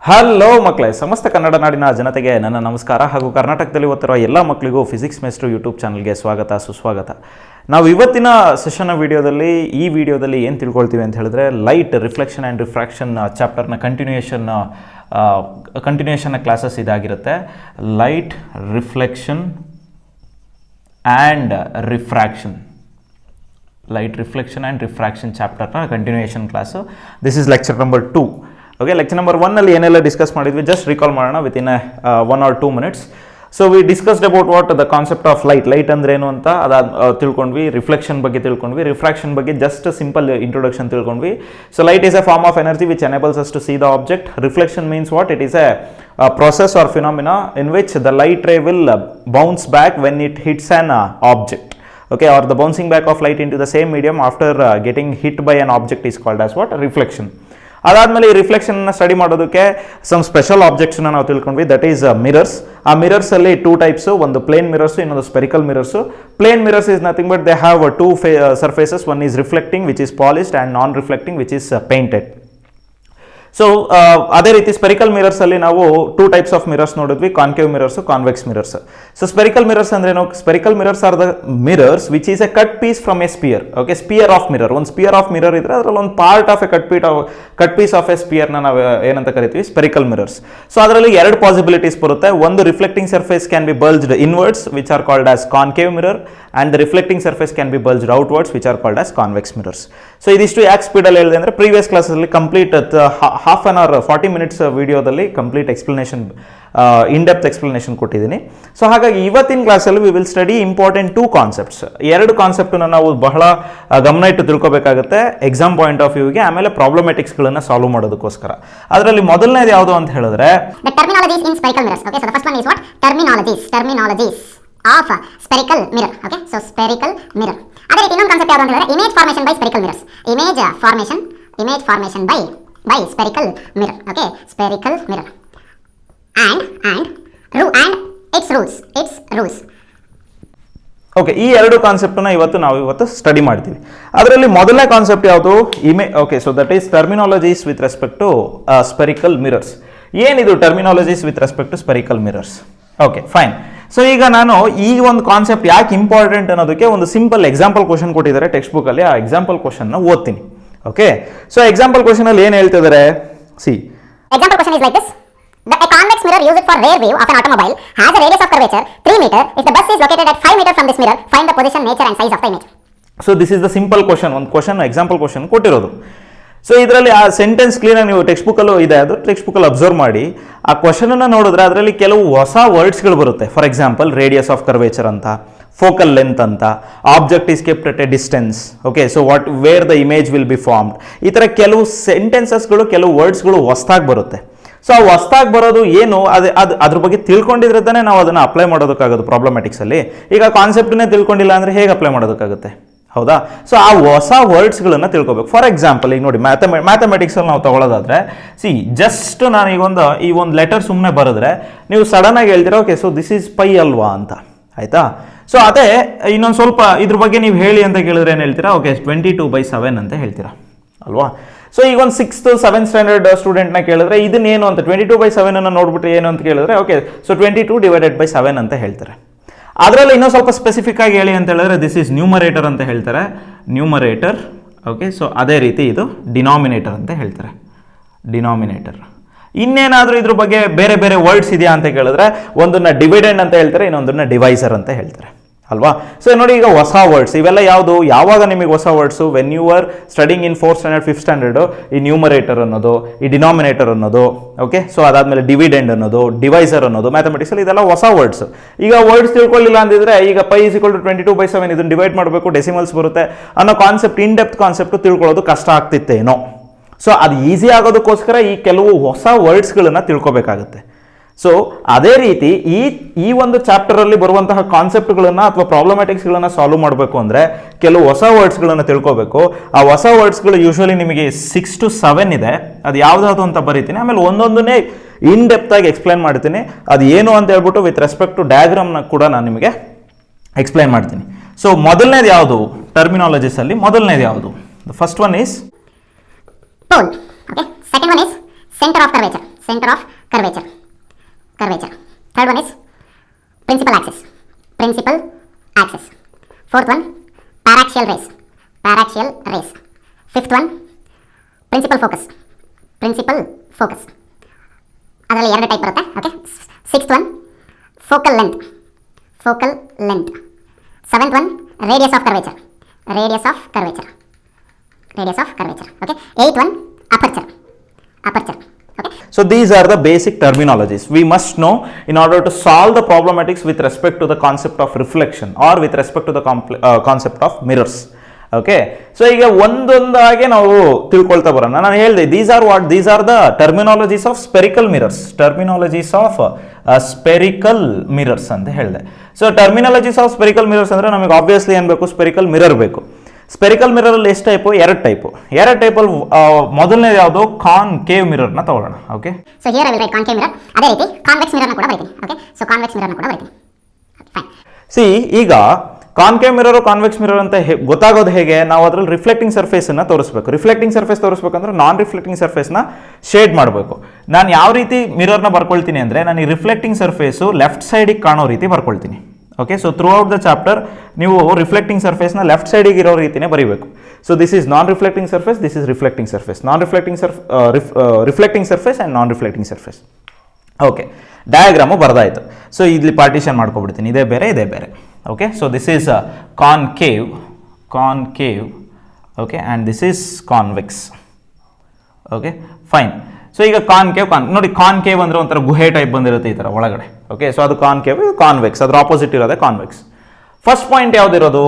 Hello ಮಕ್ಕಳೇ, ಸಮಸ್ತ ಕನ್ನಡ ನಾಡಿನ ಜನತೆಗೆ ನನ್ನ ನಮಸ್ಕಾರ ಹಾಗೂ ಕರ್ನಾಟಕದಲ್ಲಿ ಓದ್ತಿರೋ ಎಲ್ಲ ಮಕ್ಕಳಿಗೂ ಫಿಸಿಕ್ಸ್ ಮೇಸ್ಟ್ರು ಯೂಟ್ಯೂಬ್ ಚಾನಲ್ಗೆ ಸ್ವಾಗತ ಸುಸ್ವಾಗತ. ನಾವು ಇವತ್ತಿನ ಸೆಷನ್ನ ವಿಡಿಯೋದಲ್ಲಿ ಏನು ತಿಳ್ಕೊಳ್ತೀವಿ ಅಂತ ಹೇಳಿದ್ರೆ, ಲೈಟ್ ರಿಫ್ಲೆಕ್ಷನ್ ಆ್ಯಂಡ್ ರಿಫ್ರಾಕ್ಷನ್ ಚಾಪ್ಟರ್ನ ಕಂಟಿನ್ಯೂಯೇಷನ್ನ ಕ್ಲಾಸಸ್ ಇದಾಗಿರುತ್ತೆ. ಲೈಟ್ ರಿಫ್ಲೆಕ್ಷನ್ ಆ್ಯಂಡ್ ರಿಫ್ರಾಕ್ಷನ್ ಚಾಪ್ಟರ್ನ continuation class. This is lecture number 2. Okay, lecture number 1 ಏನೆಲ್ಲ ಡಿಸ್ಕಸ್ ಮಾಡಿದ್ವಿ ಜಸ್ಟ್ ರಿಕಾಲ್ ಮಾಡೋಣ within 1 or 2 minutes. So we discussed about what the concept of light ಅಂದ್ರೆ ಏನು ಅಂತ ತಿಳ್ಕೊಂಡ್ವಿ. ರಿಫ್ಲೆಕ್ಷನ್ ಬಗ್ಗೆ ತಿಳ್ಕೊಂಡ್ವಿ, ರಿಫ್ರಾಕ್ಷನ್ ಬಗ್ಗೆ ಜಸ್ಟ್ ಸಿಂಪಲ್ ಇಂಟ್ರೊಡಕ್ಷನ್ ತಿಳ್ಕೊಂಡ್ವಿ. So light is a form of energy which enables us to see the object. Reflection means what? It is a process or phenomena in which the light ray will bounce back when it hits an object. Okay, or the bouncing back of light into the same medium after getting hit by an object is called as what? Reflection. ಅದಾದಮೇಲೆ ಈ ರಿಫ್ಲೆಕ್ಷನ್ನ study ಮಾಡೋದಕ್ಕೆ some special ಆಬ್ಜೆಕ್ಟ್ಸ್ನ ನಾವು ತಿಳ್ಕೊಂಡ್ವಿ, that is mirrors. ಆ ಮಿರರ್ಸಲ್ಲಿ 2 types, ಒಂದು ಪ್ಲೇನ್ ಮಿರರ್ಸು, ಇನ್ನೊಂದು spherical mirrors. Plane mirrors is nothing but they have 2 surfaces. One is reflecting which is polished and non reflecting which is painted. So ಅದೇ ರೀತಿ spherical mirrors ಅಲ್ಲಿ ನಾವು 2 types of mirrors ನೋಡಿದ್ವಿ, concave mirrors, convex mirrors. So spherical mirrors ಅಂದ್ರೆ ಏನು? Spherical mirrors are the mirrors which is a cut piece from a sphere. Okay, sphere of mirror, ಒಂದು sphere of mirror ಇದ್ರೆ ಅದರಲ್ಲಿ ಒಂದು part of a cut piece of a ಸ್ಪಿಯರ್ನ ನಾವು ಏನಂತ ಕರಿತೀವಿ? Spherical mirrors. ಸೊ ಅದರಲ್ಲಿ 2 ಪಾಸಿಬಿಲಿಟೀಸ್ ಬರುತ್ತೆ. ಒಂದು, reflecting surface can be bulged inwards which are called as concave mirror, and the reflecting surface can be bulged outwards which are called as convex mirrors. So ಇದಿಷ್ಟು ಯಾಕೆ ಸ್ಪೀಡಲ್ಲಿ ಹೇಳಿದೆ ಅಂದರೆ, previous ಕ್ಲಾಸಲ್ಲಿ complete half an hour 40 minutes ವಿಡಿಯೋದಲ್ಲಿ complete explanation, in depth explanation ಕೊಟ್ಟಿದ್ದೀನಿ. So ಹಾಗಾಗಿ ಇವತ್ತಿನ ಕ್ಲಾಸಲ್ಲಿ we will study important 2 concepts. 2 ಕಾನ್ಸೆಪ್ಟನ್ನು ನಾವು ಬಹಳ ಗಮನ ಇಟ್ಟು ತಿಳ್ಕೊಬೇಕಾಗುತ್ತೆ ಎಕ್ಸಾಮ್ ಪಾಯಿಂಟ್ ಆಫ್ ವ್ಯೂಗೆ, ಆಮೇಲೆ ಪ್ರಾಬ್ಲಮ್ಯಾಟಿಕ್ಸ್ಗಳನ್ನು ಸಾಲ್ವ್ ಮಾಡೋದಕ್ಕೋಸ್ಕರ. ಅದರಲ್ಲಿ ಮೊದಲನೇದು ಯಾವುದು ಅಂತ ಹೇಳಿದ್ರೆ, the terminologies in spherical mirrors. Okay, so the first one is what? Terminologies of spherical mirror. Okay, so spherical mirror. ಅದೇ ರೀತಿ ಇನ್ನೊಂದು ಕಾನ್ಸೆಪ್ಟ್ ಯಾವುದು ಅಂತ ಹೇಳಿದ್ರೆ, image formation by spherical mirrors. image formation by spherical mirror. Okay, spherical mirror and its rules. Okay, ಈ 2 ಕಾನ್ಸೆಪ್ಟನ್ನು ಇವತ್ತು study ಮಾಡ್ತೀವಿ. ಅದರಲ್ಲಿ ಮೊದಲನೇ ಕಾನ್ಸೆಪ್ಟ್ ಯಾವುದು? Okay, so that is terminologies with respect to spherical mirrors. ಏನಿದು terminologies with respect to spherical mirrors? Okay, fine. So ಈಗ ನಾನು ಈ ಒಂದು ಕಾನ್ಸೆಪ್ಟ್ ಯಾಕೆ ಇಂಪಾರ್ಟೆಂಟ್ ಅನ್ನೋದಕ್ಕೆ ಒಂದು ಸಿಂಪಲ್ ಎಕ್ಸಾಂಪಲ್ ಕ್ವಶನ್ ಕೊಟ್ಟಿದ್ದಾರೆ ಟೆಕ್ಸ್ಟ್ ಬುಕ್ಕಲ್ಲಿ. ಆ ಎಕ್ಸಾಂಪಲ್ ಕ್ವಶನ್ನ ಓದ್ತೀನಿ. ಓಕೆ, ಸೊ ಎಕ್ಸಾಂಪಲ್ ಕ್ವಶನ್ ಅಲ್ಲಿ ಏನು ಹೇಳ್ತಿದ್ದಾರೆ? C, example question is like this: a convex mirror used for rear view of an automobile has a radius of curvature 3 meter. If the bus is located at 5 meter from this mirror, find the position, nature and size of the image. So this is the simple question. ಒಂದು question, example question ಕೊಟ್ಟಿರೋದು. So ಇದರಲ್ಲಿ ಆ sentence ಕ್ಲೀನಾಗಿ ನೀವು text ಬುಕ್ಕಲ್ಲೂ ಇದೆ, ಅದು text ಬುಕ್ಕಲ್ಲಿ observe ಮಾಡಿ. ಆ ಕ್ವಶನನ್ನು ನೋಡಿದ್ರೆ ಅದರಲ್ಲಿ ಕೆಲವು ಹೊಸ ವರ್ಡ್ಸ್ಗಳು ಬರುತ್ತೆ. For example, radius of curvature ಅಂತ, ಫೋಕಲ್ ಲೆಂತ್ ಅಂತ, object is kept at a distance. Okay, so where the image will be formed. ಈ ಥರ ಕೆಲವು ಸೆಂಟೆನ್ಸಸ್ಗಳು, ಕೆಲವು ವರ್ಡ್ಸ್ಗಳು ಹೊಸದಾಗಿ ಬರುತ್ತೆ. ಸೊ ಆ ಹೊಸದಾಗಿ ಬರೋದು ಏನು, ಅದ್ರ ಬಗ್ಗೆ ತಿಳ್ಕೊಂಡಿದ್ರೆ ತಾನೇ ನಾವು ಅದನ್ನು ಅಪ್ಲೈ ಮಾಡೋದಕ್ಕಾಗೋದು ಪ್ರಾಬ್ಲಮ್ಯಾಟಿಕ್ಸಲ್ಲಿ. ಈಗ ಕಾನ್ಸೆಪ್ಟನ್ನೇ ತಿಳ್ಕೊಂಡಿಲ್ಲ ಅಂದರೆ ಹೇಗೆ ಅಪ್ಲೈ ಮಾಡೋದಕ್ಕಾಗುತ್ತೆ? ಹೌದಾ? ಸೊ ಆ ಹೊಸ ವರ್ಡ್ಸ್ಗಳನ್ನು ತಿಳ್ಕೊಬೇಕು. ಫಾರ್ ಎಕ್ಸಾಂಪಲ್, ಈಗ ನೋಡಿ, ಮ್ಯಾಥಮೆಟಿಕ್ಸಲ್ಲಿ ನಾವು ತಗೊಳ್ಳೋದಾದ್ರೆ, ಜಸ್ಟ್ ನಾನು ಈ ಒಂದು ಲೆಟರ್ ಸುಮ್ಮನೆ ಬರೆದ್ರೆ ನೀವು ಸಡನ್ ಆಗಿ ಹೇಳ್ತೀರಾ, okay, so this is pi ಅಲ್ವಾ ಅಂತ, ಆಯ್ತಾ? ಸೊ ಅದೇ ಇನ್ನೊಂದು ಸ್ವಲ್ಪ ಇದ್ರ ಬಗ್ಗೆ ನೀವು ಹೇಳಿ ಅಂತ ಕೇಳಿದ್ರೆ ಏನು ಹೇಳ್ತೀರಾ? ಓಕೆ, 22/7 ಅಂತ ಹೇಳ್ತೀರಾ ಅಲ್ವಾ? ಸೊ ಈಗ ಒಂದು 6th 7th ಸ್ಟ್ಯಾಂಡರ್ಡ್ ಸ್ಟೂಡೆಂಟ್ನ ಕೇಳಿದ್ರೆ ಇದನ್ನೇನು ಅಂತ, 22/7 ಅನ್ನು ನೋಡ್ಬಿಟ್ಟು ಏನು ಅಂತ ಕೇಳಿದ್ರೆ, ಓಕೆ, ಸೊ 22/7 ಅಂತ ಹೇಳ್ತಾರೆ. ಅದರಲ್ಲಿ ಇನ್ನೂ ಸ್ವಲ್ಪ ಸ್ಪೆಸಿಫಿಕ್ ಆಗಿ ಹೇಳಿ ಅಂತ ಹೇಳಿದ್ರೆ, ದಿಸ್ ಈಸ್ ನ್ಯೂಮರೇಟರ್ ಅಂತ ಹೇಳ್ತಾರೆ, ನ್ಯೂಮರೇಟರ್. ಓಕೆ, ಸೊ ಅದೇ ರೀತಿ ಇದು ಡಿನಾಮಿನೇಟರ್ ಅಂತ ಹೇಳ್ತಾರೆ, ಡಿನಾಮಿನೇಟರ್. ಇನ್ನೇನಾದರೂ ಇದ್ರ ಬಗ್ಗೆ ಬೇರೆ ಬೇರೆ ವರ್ಡ್ಸ್ ಇದೆಯಾ ಅಂತ ಕೇಳಿದ್ರೆ, ಒಂದನ್ನ ಡಿವಿಡೆಂಡ್ ಅಂತ ಹೇಳ್ತಾರೆ, ಇನ್ನೊಂದನ್ನ ಡಿವೈಸರ್ ಅಂತ ಹೇಳ್ತಾರೆ ಅಲ್ವಾ? ಸೊ ನೋಡಿ, ಈಗ ಹೊಸ ವರ್ಡ್ಸ್ ಇವೆಲ್ಲ ಯಾವುದು? ಯಾವಾಗ ನಿಮಗೆ ಹೊಸ words? When you are studying in 4th standard 5th standard, ಈ ನ್ಯೂಮರೇಟರ್ ಅನ್ನೋದು, ಈ ಡಿನಾಮಿನೇಟರ್ ಅನ್ನೋದು, ಓಕೆ, ಸೊ ಅದಾದಮೇಲೆ ಡಿವಿಡೆಂಡ್ ಅನ್ನೋದು, ಡಿವೈಸರ್ ಅನ್ನೋದು, ಮ್ಯಾಥಮೆಟಿಕ್ಸಲ್ಲಿ ಇದೆಲ್ಲ ಹೊಸ ವರ್ಡ್ಸ್. ಈಗ ವರ್ಡ್ಸ್ ತಿಳ್ಕೊಳ್ಳಿಲ್ಲ ಅಂದಿದ್ರೆ, ಈಗ ಪೈ = 22/7 ಇದನ್ನು ಡಿವೈಡ್ ಮಾಡಬೇಕು, ಡೆಸಿಮಲ್ಸ್ ಬರುತ್ತೆ ಅನ್ನೋ ಕಾನ್ಸೆಪ್ಟ್, ಇನ್ ಡೆಪ್ತ್ ಕಾನ್ಸೆಪ್ಟ್ ತಿಳ್ಕೊಳ್ಳೋದು ಕಷ್ಟ ಆಗ್ತಿತ್ತೇನೋ. ಸೊ ಅದು ಈಸಿ ಆಗೋದಕ್ಕೋಸ್ಕರ ಈ ಕೆಲವು ಹೊಸ ವರ್ಡ್ಸ್ಗಳನ್ನು ತಿಳ್ಕೊಬೇಕಾಗುತ್ತೆ. ಸೊ ಅದೇ ರೀತಿ ಈ ಒಂದು ಚಾಪ್ಟರಲ್ಲಿ ಬರುವಂತಹ ಕಾನ್ಸೆಪ್ಟ್ಗಳನ್ನು ಅಥವಾ ಪ್ರಾಬ್ಲಮ್ಯಾಟಿಕ್ಸ್ಗಳನ್ನು ಸಾಲ್ವ್ ಮಾಡಬೇಕು ಅಂದರೆ ಕೆಲವು ಹೊಸ ವರ್ಡ್ಸ್ಗಳನ್ನು ತಿಳ್ಕೋಬೇಕು. ಆ ಹೊಸ ವರ್ಡ್ಸ್ಗಳು ಯೂಶ್ವಲಿ ನಿಮಗೆ 6 to 7 ಇದೆ. ಅದು ಯಾವುದಾದ್ರು ಅಂತ ಬರೀತೀನಿ, ಆಮೇಲೆ ಒಂದೊಂದನ್ನೇ ಇನ್ ಡೆಪ್ತಾಗಿ ಎಕ್ಸ್ಪ್ಲೈನ್ ಮಾಡ್ತೀನಿ. ಅದು ಏನು ಅಂತ ಹೇಳ್ಬಿಟ್ಟು ವಿತ್ ರೆಸ್ಪೆಕ್ಟ್ ಟು ಡಯಾಗ್ರಾಮ್ನ ಕೂಡ ನಾನು ನಿಮಗೆ ಎಕ್ಸ್ಪ್ಲೈನ್ ಮಾಡ್ತೀನಿ. ಸೊ ಮೊದಲನೇದು ಯಾವುದು? ಟರ್ಮಿನಾಲಜೀಸಲ್ಲಿ ಮೊದಲನೇದು ಯಾವುದು? The first one is pole. Okay, second one is center of curvature. center of curvature. Third one is principal axis. Fourth one, paraxial rays. Fifth one, principal focus. ಅದರಲ್ಲಿ 2 type ಬರುತ್ತೆ. Okay. Sixth one focal length. Seventh one radius of curvature. Okay. Eighth one aperture. Okay. So these are the basic terminologies we must know in order to solve the problematics with respect to the concept of reflection or with respect to the concept of mirrors. Okay. So ಈಗ ಒಂದೊಂದಾಗಿ ನಾವು ತಿಳ್ಕೊಳ್ತಾ ಬರೋಣ. ನಾನು ಹೇಳಿದೆ these are the terminologies of spherical mirrors ಅಂತ ಹೇಳಿದೆ. So terminologies of spherical mirrors ಅಂದರೆ ನಮಗೆ ಆಬ್ವಿಯಸ್ಲಿ ಏನು ಬೇಕು, ಸ್ಪೆರಿಕಲ್ ಮಿರರ್ ಬೇಕು. ಸ್ಪೆರಿಕಲ್ ಮಿರರಲ್ಲಿ ಎಷ್ಟು ಟೈಪು? 2 ಟೈಪು. ಟೈಪಲ್ಲಿ ಮೊದಲನೇದು ಯಾವುದು? ಕಾನ್ಕೇವ್ ಮಿರರ್ನ ತಗೊಳ್ಳೋಣ. Okay. So here I will write concave mirror. ಅದೇ ರೀತಿ ಕಾನ್ವೆಕ್ಸ್ ಮಿರರ್ನ ಕೂಡ ಬರೀತೀನಿ. ಓಕೆ. ಸೊ ಕಾನ್ವೆಕ್ಸ್ ಮಿರರ್ನ ಕೂಡ ಬರೀತೀನಿ. ಫೈನ್. ಸಿ, ಈಗ ಕಾನ್ಕೇವ್ ಮಿರರ್ ಕಾನ್ವೆಕ್ಸ್ ಮಿರರ್ ಅಂತ ಗೊತ್ತಾಗೋದು ಹೇಗೆ? ನಾವು ಅದರಲ್ಲಿ ರಿಫ್ಲೆಕ್ಟಿಂಗ್ ಸರ್ಫೇಸನ್ನು ತೋರಿಸ್ಬೇಕು. ರಿಫ್ಲೆಕ್ಟಿಂಗ್ ಸರ್ಫೇಸ್ ತೋರಿಸ್ಬೇಕಂದ್ರೆ ನಾನ್ ರಿಫ್ಲೆಕ್ಟಿಂಗ್ ಸರ್ಫೇಸ್ನ ಶೇಡ್ ಮಾಡಬೇಕು. ನಾನು ಯಾವ ರೀತಿ ಮಿರರ್ನ ಬರ್ಕೊಳ್ತೀನಿ ಅಂದರೆ, ನಾನು ಈ ರಿಫ್ಲೆಕ್ಟಿಂಗ್ ಸರ್ಫೇಸು ಲೆಫ್ಟ್ ಸೈಡಿಗೆ ಕಾಣೋ ರೀತಿ ಬರ್ಕೊಳ್ತೀನಿ. Okay. So throughout the chapter ನೀವು ರಿಫ್ಲೆಕ್ಟಿಂಗ್ ಸರ್ಫೇಸ್ನ ಲೆಫ್ಟ್ ಸೈಡಿಗೆ ಇರೋ ರೀತಿಯೇ ಬರೀಬೇಕು. So this is non reflecting surface, this is reflecting surface. Reflecting surface and non reflecting surface. Okay. Diagram ಬರ್ದಾಯಿತು. ಸೊ ಇಲ್ಲಿ ಪಾರ್ಟಿಷನ್ ಮಾಡ್ಕೊಬಿಡ್ತೀನಿ, ಇದೇ ಬೇರೆ. Okay. So this is concave. Okay. And this is convex. Okay. Fine. So ಈಗ ನೋಡಿ, concave ಅಂದರೆ ಒಂಥರ ಗುಹೆ ಟೈಪ್ ಬಂದಿರುತ್ತೆ ಈ ಥರ ಒಳಗಡೆ. ಓಕೆ. ಸೊ ಅದು ಕಾನ್ಕೇವ್, ಇದು ಕಾನ್ವೆಕ್ಸ್. ಅದ್ರ ಆಪೋಸಿಟ್ ಇರೋದೇ ಕಾನ್ವೆಕ್ಸ್. ಫಸ್ಟ್ ಪಾಯಿಂಟ್ ಯಾವುದಿರೋದು?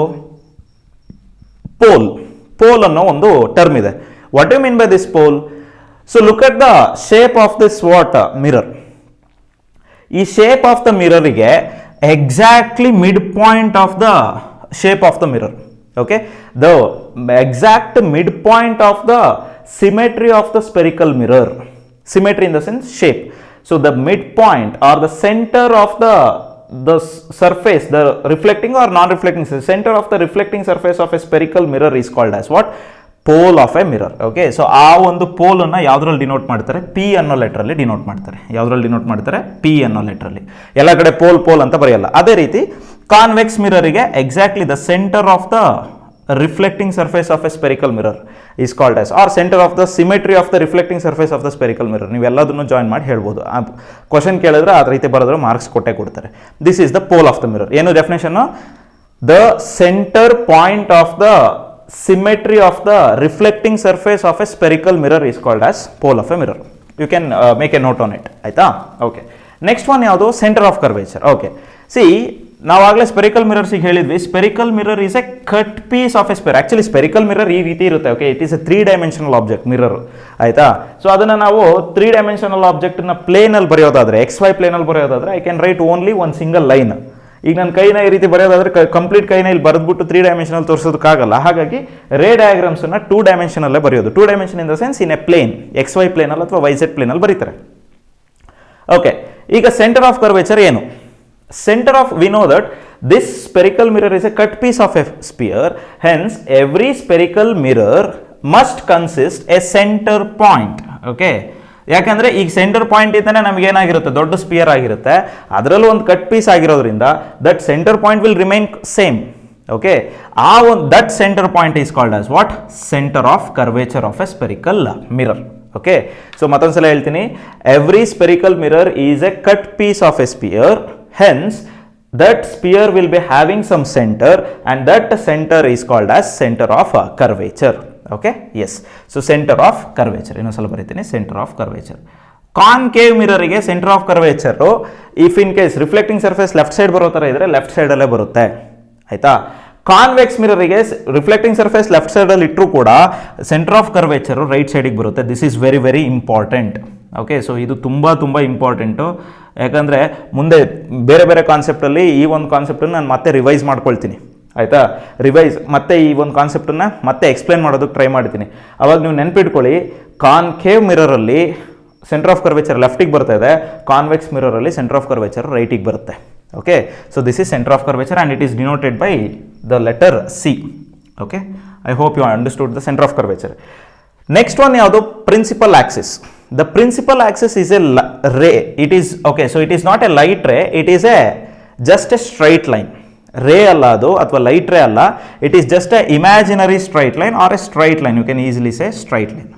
ಪೋಲ್ ಅನ್ನೋ ಒಂದು ಟರ್ಮ್ ಇದೆ. What you mean by this pole? So look at the shape of this mirror. ಈ ಶೇಪ್ ಆಫ್ ದ ಮಿರರಿಗೆ exactly mid point of the shape of the mirror. Okay. The exact mid point of the symmetry of the spherical mirror. Symmetry in the sense shape. So the midpoint or the center of the surface, the reflecting or non-reflecting center of the reflecting surface of a spherical mirror is called as what? Pole of a mirror. Okay. So ಆ ಒಂದು pole ಅನ್ನು ಯಾವುದರಲ್ಲಿ denote ಮಾಡ್ತಾರೆ? P ಅನ್ನೋ ಲೆಟರಲ್ಲಿ denote ಮಾಡ್ತಾರೆ. P ಅನ್ನೋ ಲೆಟರಲ್ಲಿ. ಎಲ್ಲ ಕಡೆ ಪೋಲ್ ಅಂತ ಬರೆಯಲ್ಲ. ಅದೇ ರೀತಿ ಕಾನ್ವೆಕ್ಸ್ ಮಿರರಿಗೆ exactly the centre of the reflecting surface of a spherical mirror is called as, or center of the symmetry of the reflecting surface of the spherical mirror. ನೀವೆಲ್ಲದನ್ನು ಜಾಯಿನ್ ಮಾಡಿ ಹೇಳ್ಬೋದು. ಕ್ವಶನ್ ಕೇಳಿದ್ರೆ ಆ ರೀತಿ ಬರೆದ್ರೆ ಮಾರ್ಕ್ಸ್ ಕೊಡ್ತಾರೆ. This is the pole of the mirror. ಏನು definition? The centre point of the symmetry of the reflecting surface of a spherical mirror is called as pole of a mirror. You can make a note on it. ಆಯ್ತಾ? Okay. Next one ಯಾವುದು? Centre of curvature. Okay. C, ನಾವಾಗಲೇ spherical ಮಿರರ್ಸಿಗೆ ಹೇಳಿದ್ವಿ, spherical mirror is a cut piece of a sphere. Actually spherical mirror ಈ ರೀತಿ ಇರುತ್ತೆ. Okay. It is a 3 dimensional object mirror. ಆಯ್ತಾ? So ಅದನ್ನು ನಾವು 3 ಡೈಮೆನ್ಷನಲ್ ಆಬ್ಜೆಕ್ಟ್ನ ಪ್ಲೇನಲ್ಲಿ ಬರೆಯೋದಾದ್ರೆ, XY ಪ್ಲೇನಲ್ಲಿ ಬರೆಯೋದಾದ್ರೆ, I can write only one single line. ಈಗ ನನ್ನ ಕೈನ ಈ ರೀತಿ ಬರೆಯೋದಾದ್ರೆ ಕಂಪ್ಲೀಟ್ ಕೈನ ಇಲ್ಲಿ ಬರೆದ್ಬಿಟ್ಟು 3 ಡೈಮೆನ್ಷನಲ್ ತೋರಿಸೋದಕ್ಕಾಗಲ್ಲ. ಹಾಗಾಗಿ ರೇ ಡಯಾಗ್ರಾಮ್ಸನ್ನು 2 ಡೈಮೆನ್ಷನಲ್ಲೇ ಬರೆಯೋದು. 2 dimension in the sense in a plane, XY ಪ್ಲೇನಲ್ಲಿ ಅಥವಾ YZ ಪ್ಲೇನಲ್ಲಿ ಬರೀತಾರೆ. ಓಕೆ. ಈಗ ಸೆಂಟರ್ ಆಫ್ ಕರ್ವೇಚರ್ ಏನು? we know that this spherical mirror is a cut piece of a sphere, hence every spherical mirror must consist a center point. Okay. ಯಾಕಂದ್ರೆ ಈಗ centre point ಇದ್ದಾನೆ ನಮಗೆ ಏನಾಗಿರುತ್ತೆ? ದೊಡ್ಡ ಸ್ಪಿಯರ್ ಆಗಿರುತ್ತೆ. ಅದರಲ್ಲೂ ಒಂದು ಕಟ್ ಪೀಸ್ ಆಗಿರೋದ್ರಿಂದ that centre point will remain same. Okay. ಆ ಒಂದು that centre point is called as what? Centre of curvature of a spherical mirror. Okay. So ಮತ್ತೊಂದ್ಸಲ ಹೇಳ್ತೀನಿ, every spherical mirror is a cut piece of a sphere, hence that sphere will be having some center and that center is called as center of curvature. Okay. Yes. So center of curvature. ಇನ್ನೊಂದ್ಸಲ ಬರೀತೀನಿ, center of curvature. Concave ಮಿರರಿಗೆ centre of curvature if in case reflecting surface left side ಬರೋ ಥರ ಇದ್ರೆ left ಸೈಡಲ್ಲೇ ಬರುತ್ತೆ. ಆಯ್ತಾ? Convex ಮಿರರಿಗೆ ರಿಫ್ಲೆಕ್ಟಿಂಗ್ ಸರ್ಫೇಸ್ ಲೆಫ್ಟ್ ಸೈಡಲ್ಲಿ ಇಟ್ಟರೂ ಕೂಡ ಸೆಂಟರ್ ಆಫ್ ಕರ್ವೇಚರು ರೈಟ್ ಸೈಡಿಗೆ ಬರುತ್ತೆ. This is very very important. Okay. So ಇದು ತುಂಬ ಇಂಪಾರ್ಟೆಂಟು. ಯಾಕಂದರೆ ಮುಂದೆ ಬೇರೆ ಕಾನ್ಸೆಪ್ಟಲ್ಲಿ ಈ ಒಂದು ಕಾನ್ಸೆಪ್ಟನ್ನು ನಾನು ಮತ್ತೆ ರಿವೈಸ್ ಮಾಡ್ಕೊಳ್ತೀನಿ. ಆಯಿತಾ? ಮತ್ತೆ ಈ ಒಂದು ಕಾನ್ಸೆಪ್ಟನ್ನು ಮತ್ತೆ ಎಕ್ಸ್ಪ್ಲೇನ್ ಮಾಡೋದಕ್ಕೆ ಟ್ರೈ ಮಾಡ್ತೀನಿ. ಅವಾಗ ನೀವು ನೆನ್ಪಿಟ್ಕೊಳ್ಳಿ, ಕಾನ್ಕೇವ್ ಮಿರರಲ್ಲಿ ಸೆಂಟರ್ ಆಫ್ ಕರ್ವೇಚರ್ ಲೆಫ್ಟಿಗೆ ಬರ್ತಾ ಇದೆ, ಕಾನ್ವೆಕ್ಸ್ ಮಿರರಲ್ಲಿ ಸೆಂಟರ್ ಆಫ್ ಕರ್ವೇಚರ್ ರೈಟಿಗೆ ಬರುತ್ತೆ. Okay. So this is centre of curvature and it is denoted by the letter C. Okay. I hope you understood the centre of curvature. Next one ಯಾವುದು? Principal axis. the principal axis is a ray. It is okay, so it is not a light ray, it is a just a straight line. Ray ಅಲ್ಲ ಅದು ಅಥವಾ light ray ಅಲ್ಲ, it is just a imaginary straight line or a straight line. You can easily say straight line.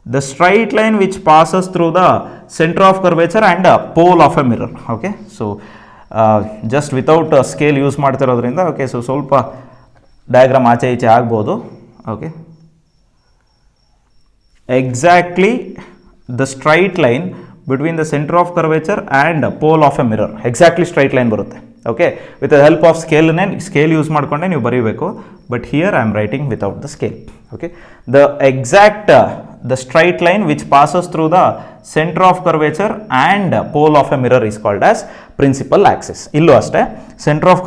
The straight line which passes through the center of curvature and pole of a mirror. Okay, so just without scale use ಮಾಡ್ತಿರೋದ್ರಿಂದ okay, so ಸ್ವಲ್ಪ diagram ಆಚೆ ಈಚೆ ಆಗ್ಬೋದು. Okay, exactly the straight line between the center of curvature and pole of a mirror, exactly straight line ಬರುತ್ತೆ. Okay, with the help of scale use ಮಾಡಿಕೊಂಡೆ ನೀವು ಬರೀಬೇಕು, but here I am writing without the scale. Okay, the straight line which passes through the center of curvature and pole of a mirror is called as principal axis. ಇಲ್ಲೂ ಅಷ್ಟೇ, center of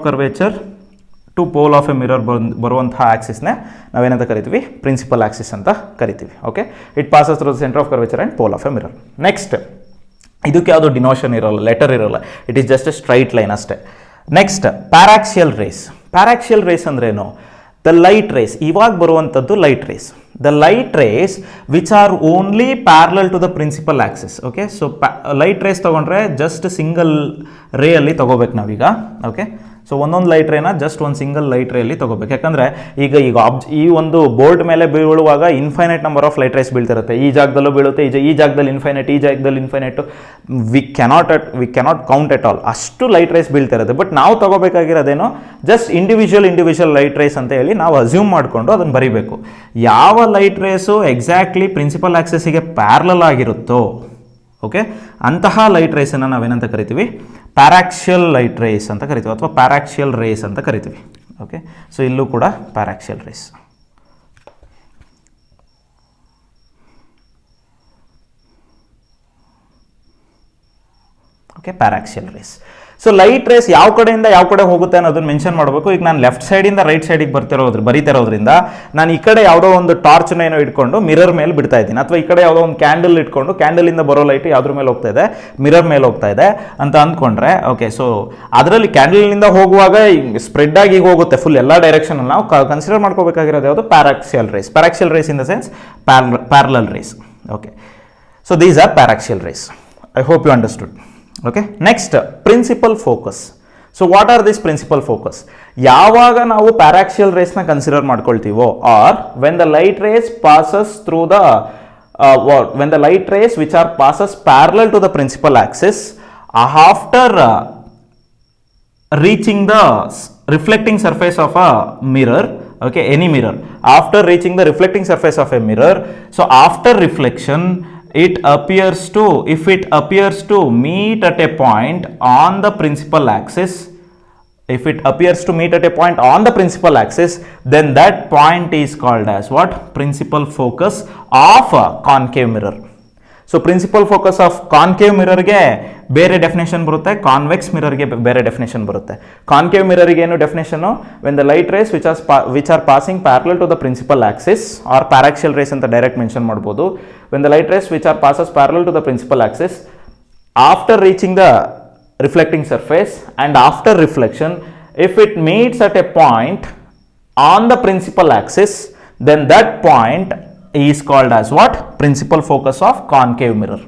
curvature to pole of a mirror ಬರುವಂತಹ ಆಕ್ಸಿಸ್ನೇ ನಾವೇನಂತ ಕರಿತೀವಿ, principal axis ಅಂತ ಕರಿತೀವಿ. Okay, it passes through the centre of curvature and pole of a mirror. Next, ಇದಕ್ಕೆ ಯಾವುದೋ ಡಿನೋಷನ್ ಇರೋಲ್ಲ, ಲೆಟರ್ ಇರೋಲ್ಲ, it is just a straight line ಅಷ್ಟೇ. Next, paraxial rays. Paraxial rays ಅಂದ್ರೇನು? ದ ಲೈಟ್ ರೇಸ್, ಇವಾಗ ಬರುವಂಥದ್ದು light rays. The light rays which are only parallel to the principal axis. Okay, so light rays ತಗೊಂಡ್ರೆ just single ray ಅಲ್ಲಿ ತಗೋಬೇಕು ನಾವೀಗ. Okay, so ಒಂದೊಂದು light ರೇನ just ಒಂದು ಸಿಂಗಲ್ ಲೈಟ್ ರೇಯಲ್ಲಿ ತಗೋಬೇಕು. ಯಾಕಂದರೆ ಈಗ ಈ ಒಂದು ಬೋರ್ಡ್ ಮೇಲೆ ಬೀಳುವಾಗ infinite number of light race ಬೀಳ್ತಿರುತ್ತೆ. ಈ ಜಾಗದಲ್ಲೂ ಬೀಳುತ್ತೆ, ಈ ಜಾಗದಲ್ಲಿ ಇನ್ಫೈನೈಟ್, ಈ ಜಾಗದಲ್ಲಿ infinite, we cannot count at all, ಅಷ್ಟು ಲೈಟ್ ರೇಸ್ ಬೀಳ್ತಿರುತ್ತೆ. ಬಟ್ ನಾವು ತಗೋಬೇಕಾಗಿರೋದೇನೋ ಜಸ್ಟ್ ಇಂಡಿವಿಜುವಲ್ ಲೈಟ್ ರೇಸ್ ಅಂತ ಹೇಳಿ ನಾವು ಅಸ್ಯೂಮ್ ಮಾಡಿಕೊಂಡು ಅದನ್ನು ಬರೀಬೇಕು. ಯಾವ light rays exactly principal ಆಕ್ಸಿಸ್ಗೆ parallel ಆಗಿರುತ್ತೋ, okay, ಅಂತಹ ಲೈಟ್ ರೇಸನ್ನು ನಾವೇನಂತ ಕರಿತೀವಿ, ಪ್ಯಾರಾಕ್ಸಿಯಲ್ ಲೈಟ್ ರೇಸ್ ಅಂತ ಕರಿತೀವಿ, ಅಥವಾ ಪ್ಯಾರಾಕ್ಸಿಯಲ್ ರೇಸ್ ಅಂತ ಕರಿತೀವಿ. ಓಕೆ, ಸೊ ಇಲ್ಲೂ ಕೂಡ paraxial rays. Okay, paraxial rays. So light rays ಯಾವ ಕಡೆಯಿಂದ ಯಾವ ಕಡೆ ಹೋಗುತ್ತೆ ಅನ್ನೋದನ್ನ ಮೆನ್ಷನ್ ಮಾಡಬೇಕು. ಈಗ ನಾನು ಲೆಫ್ಟ್ ಸೈಡಿಂದ ರೈಟ್ ಸೈಡಿಗೆ ಬರೀತಿರೋದ್ರಿಂದ ನಾನು ಈ ಕಡೆ ಯಾವುದೋ ಒಂದು ಟಾರ್ಚ್ನ ಏನೋ ಇಟ್ಕೊಂಡು ಮಿರರ್ ಮೇಲೆ ಬಿಡ್ತಾ ಇದ್ದೀನಿ, ಅಥವಾ ಈ ಕಡೆ ಯಾವುದೋ ಒಂದು ಕ್ಯಾಂಡಲ್ ಇಟ್ಕೊಂಡು ಕ್ಯಾಂಡಲಿಂದ ಬರೋ ಲೈಟ್ ಯಾವ್ದ್ರ ಮೇಲೆ ಹೋಗ್ತಾ ಇದೆ, ಮಿರರ್ ಮೇಲೆ ಹೋಗ್ತಾ ಇದೆ ಅಂತ ಅಂದ್ಕೊಂಡ್ರೆ, ಓಕೆ, ಸೊ ಅದರಲ್ಲಿ ಕ್ಯಾಂಡಲ್ನಿಂದ ಹೋಗುವಾಗ ಸ್ಪ್ರೆಡ್ ಆಗಿ ಹೋಗುತ್ತೆ ಫುಲ್ ಎಲ್ಲ ಡೈರೆಕ್ಷನ್. ನಾವು ಕನ್ಸಿಡರ್ ಮಾಡ್ಕೋಬೇಕಾಗಿರೋದು ಯಾವುದು, paraxial rays. Paraxial rays in the sense parallel rays. Okay, so these are paraxial rays. I hope you understood. Okay, next, principal focus. So what are this principal focus? ಯಾವಾಗ ನಾವು paraxial ರೇಸ್ನ consider ಮಾಡ್ಕೊಳ್ತೀವೋ, or when the light rays passes through the when the light rays which are passes parallel to the principal axis after reaching the reflecting surface of a mirror, okay, any mirror, after reaching the reflecting surface of a mirror, so after reflection if it appears to meet at a point on the principal axis, then that point is called as what? Principal focus of a concave mirror. So principal focus of concave mirror ಗೆ ಬೇರೆ definition ಬರುತ್ತೆ, convex ಮಿರರ್ಗೆ ಬೇರೆ definition ಬರುತ್ತೆ. Concave ಮಿರರ್ಗೆ ಏನು definition? When the light rays which are passing parallel to the principal axis or paraxial rays ಅಂತ direct mention ಮಾಡ್ಬೋದು. When the light rays which are passes parallel to the principal axis after reaching the reflecting surface and after reflection, if it meets at a point on the principal axis, then that point is called as what? Principal focus of concave mirror.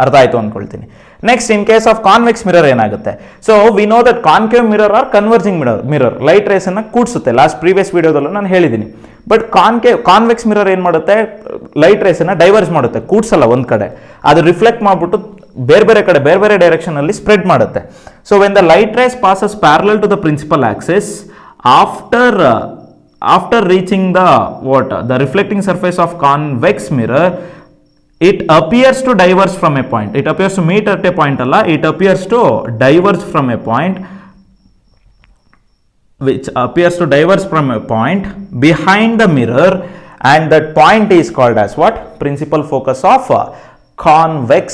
ಅರ್ಥ ಆಯ್ತು ಅಂದ್ಕೊಳ್ತೀನಿ. Next, in case of convex mirror ಏನಾಗುತ್ತೆ? So we know that concave mirror are converging mirror light rays ಅನ್ನ ಕೂಡಿಸುತ್ತೆ. Previous ವಿಡಿಯೋದಲ್ಲೂ ನಾನು ಹೇಳಿದ್ದೀನಿ. But convex mirror ಏನು ಮಾಡುತ್ತೆ? ಲೈಟ್ ರೇಸ್ ಅನ್ನ ಡೈವರ್ಸ್ ಮಾಡುತ್ತೆ, ಕೂಡ್ಸಲ್ಲ ಒಂದ್ ಕಡೆ, ಅದು ರಿಫ್ಲೆಕ್ಟ್ ಮಾಡ್ಬಿಟ್ಟು ಬೇರೆ ಬೇರೆ ಕಡೆ ಬೇರೆ ಬೇರೆ ಡೈರೆಕ್ಷನ್ ಅಲ್ಲಿ ಸ್ಪ್ರೆಡ್ ಮಾಡುತ್ತೆ. So when the light rays passes parallel to the principal axis after reaching the reflecting surface of convex mirror, it appears to diverge from a point. It appears to meet at a point alla, it appears to diverge from a point, which appears to diverge from a point behind the mirror, and that point is called as what? Principal focus of a convex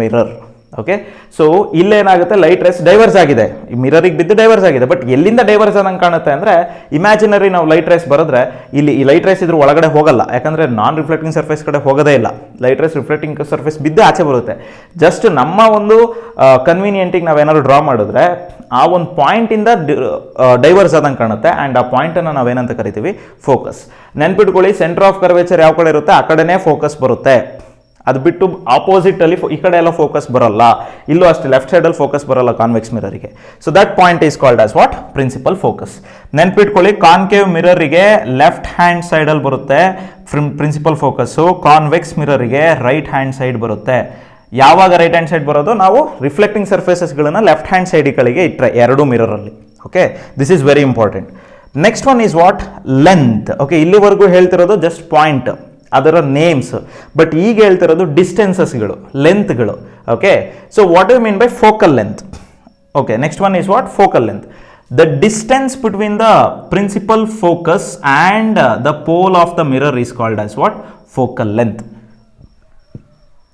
mirror. ಓಕೆ. So ಇಲ್ಲೇನಾಗುತ್ತೆ, light rays diverse ಆಗಿದೆ, ಮಿರರಿಗೆ ಬಿದ್ದು divorce ಆಗಿದೆ. But ಎಲ್ಲಿಂದ divorce ಆದಂಗೆ ಕಾಣುತ್ತೆ ಅಂದರೆ, ಇಮ್ಯಾಜಿನರಿ ನಾವು ಲೈಟ್ ರೇಸ್ ಬರೆದ್ರೆ ಇಲ್ಲಿ ಈ ಲೈಟ್ ರೇಸ್ ಇದ್ರ ಒಳಗಡೆ ಹೋಗಲ್ಲ, ಯಾಕಂದರೆ ನಾನ್ ರಿಫ್ಲೆಕ್ಟಿಂಗ್ ಸರ್ಫೇಸ್ ಕಡೆ ಹೋಗೋದೇ ಇಲ್ಲ. ಲೈಟ್ ರೇಸ್ ರಿಫ್ಲೆಕ್ಟಿಂಗ್ ಸರ್ಫೇಸ್ ಬಿದ್ದು ಆಚೆ ಬರುತ್ತೆ. ಜಸ್ಟ್ ನಮ್ಮ ಒಂದು ಕನ್ವೀನಿಯೆಂಟಿಗೆ ನಾವೇನಾದ್ರು ಡ್ರಾ ಮಾಡಿದ್ರೆ ಆ ಒಂದು ಪಾಯಿಂಟಿಂದ ಡೈವರ್ಸ್ ಆದಂಗೆ ಕಾಣುತ್ತೆ. ಆ್ಯಂಡ್ ಆ ಪಾಯಿಂಟನ್ನು ನಾವೇನಂತ ಕರಿತೀವಿ, ಫೋಕಸ್. ನೆನ್ಪಿಟ್ಕೊಳ್ಳಿ, ಸೆಂಟರ್ ಆಫ್ ಕರ್ವೇಚರ್ ಯಾವ ಕಡೆ ಇರುತ್ತೆ ಆ ಕಡೆನೇ ಫೋಕಸ್ ಬರುತ್ತೆ. ಅದು ಬಿಟ್ಟು ಆಪೋಸಿಟ್ ಅಲ್ಲಿ ಈ ಕಡೆ ಎಲ್ಲ ಫೋಕಸ್ ಬರಲ್ಲ. ಇಲ್ಲೂ ಅಷ್ಟೇ ಲೆಫ್ಟ್ ಸೈಡಲ್ಲಿ ಫೋಕಸ್ ಬರಲ್ಲ ಕಾನ್ವೆಕ್ಸ್ ಮಿರರಿಗೆ. So that point is called as what, principal focus. ನೆನ್ಪಿಟ್ಕೊಳ್ಳಿ, ಕಾನ್ಕೇವ್ ಮಿರರಿಗೆ ಲೆಫ್ಟ್ ಹ್ಯಾಂಡ್ ಸೈಡಲ್ಲಿ ಬರುತ್ತೆ ಪ್ರಿನ್ಸಿಪಲ್ ಫೋಕಸ್ಸು, ಕಾನ್ವೆಕ್ಸ್ ಮಿರರಿಗೆ ರೈಟ್ ಹ್ಯಾಂಡ್ ಸೈಡ್ ಬರುತ್ತೆ. ಯಾವಾಗ ರೈಟ್ ಹ್ಯಾಂಡ್ ಸೈಡ್ ಬರೋದು, ನಾವು ರಿಫ್ಲೆಕ್ಟಿಂಗ್ ಸರ್ಫೇಸಸ್ಗಳನ್ನು ಲೆಫ್ಟ್ ಹ್ಯಾಂಡ್ ಸೈಡ್ಗಳಿಗೆ ಇಟ್ಟರೆ ಎರಡು ಮಿರರಲ್ಲಿ. Okay, this is very important. Next one is what, length. Okay, ಇಲ್ಲಿವರೆಗೂ ಹೇಳ್ತಿರೋದು ಜಸ್ಟ್ ಪಾಯಿಂಟ್, ಅದರ ನೇಮ್ಸ್. ಬಟ್ ಈಗ ಹೇಳ್ತಿರೋದು ಡಿಸ್ಟೆನ್ಸಸ್ಗಳು, ಲೆಂತ್ಗಳು. Okay, so what you mean by focal length? Okay, next one is what, focal length. The distance between the principal focus and the pole of the mirror is called as what? Focal length.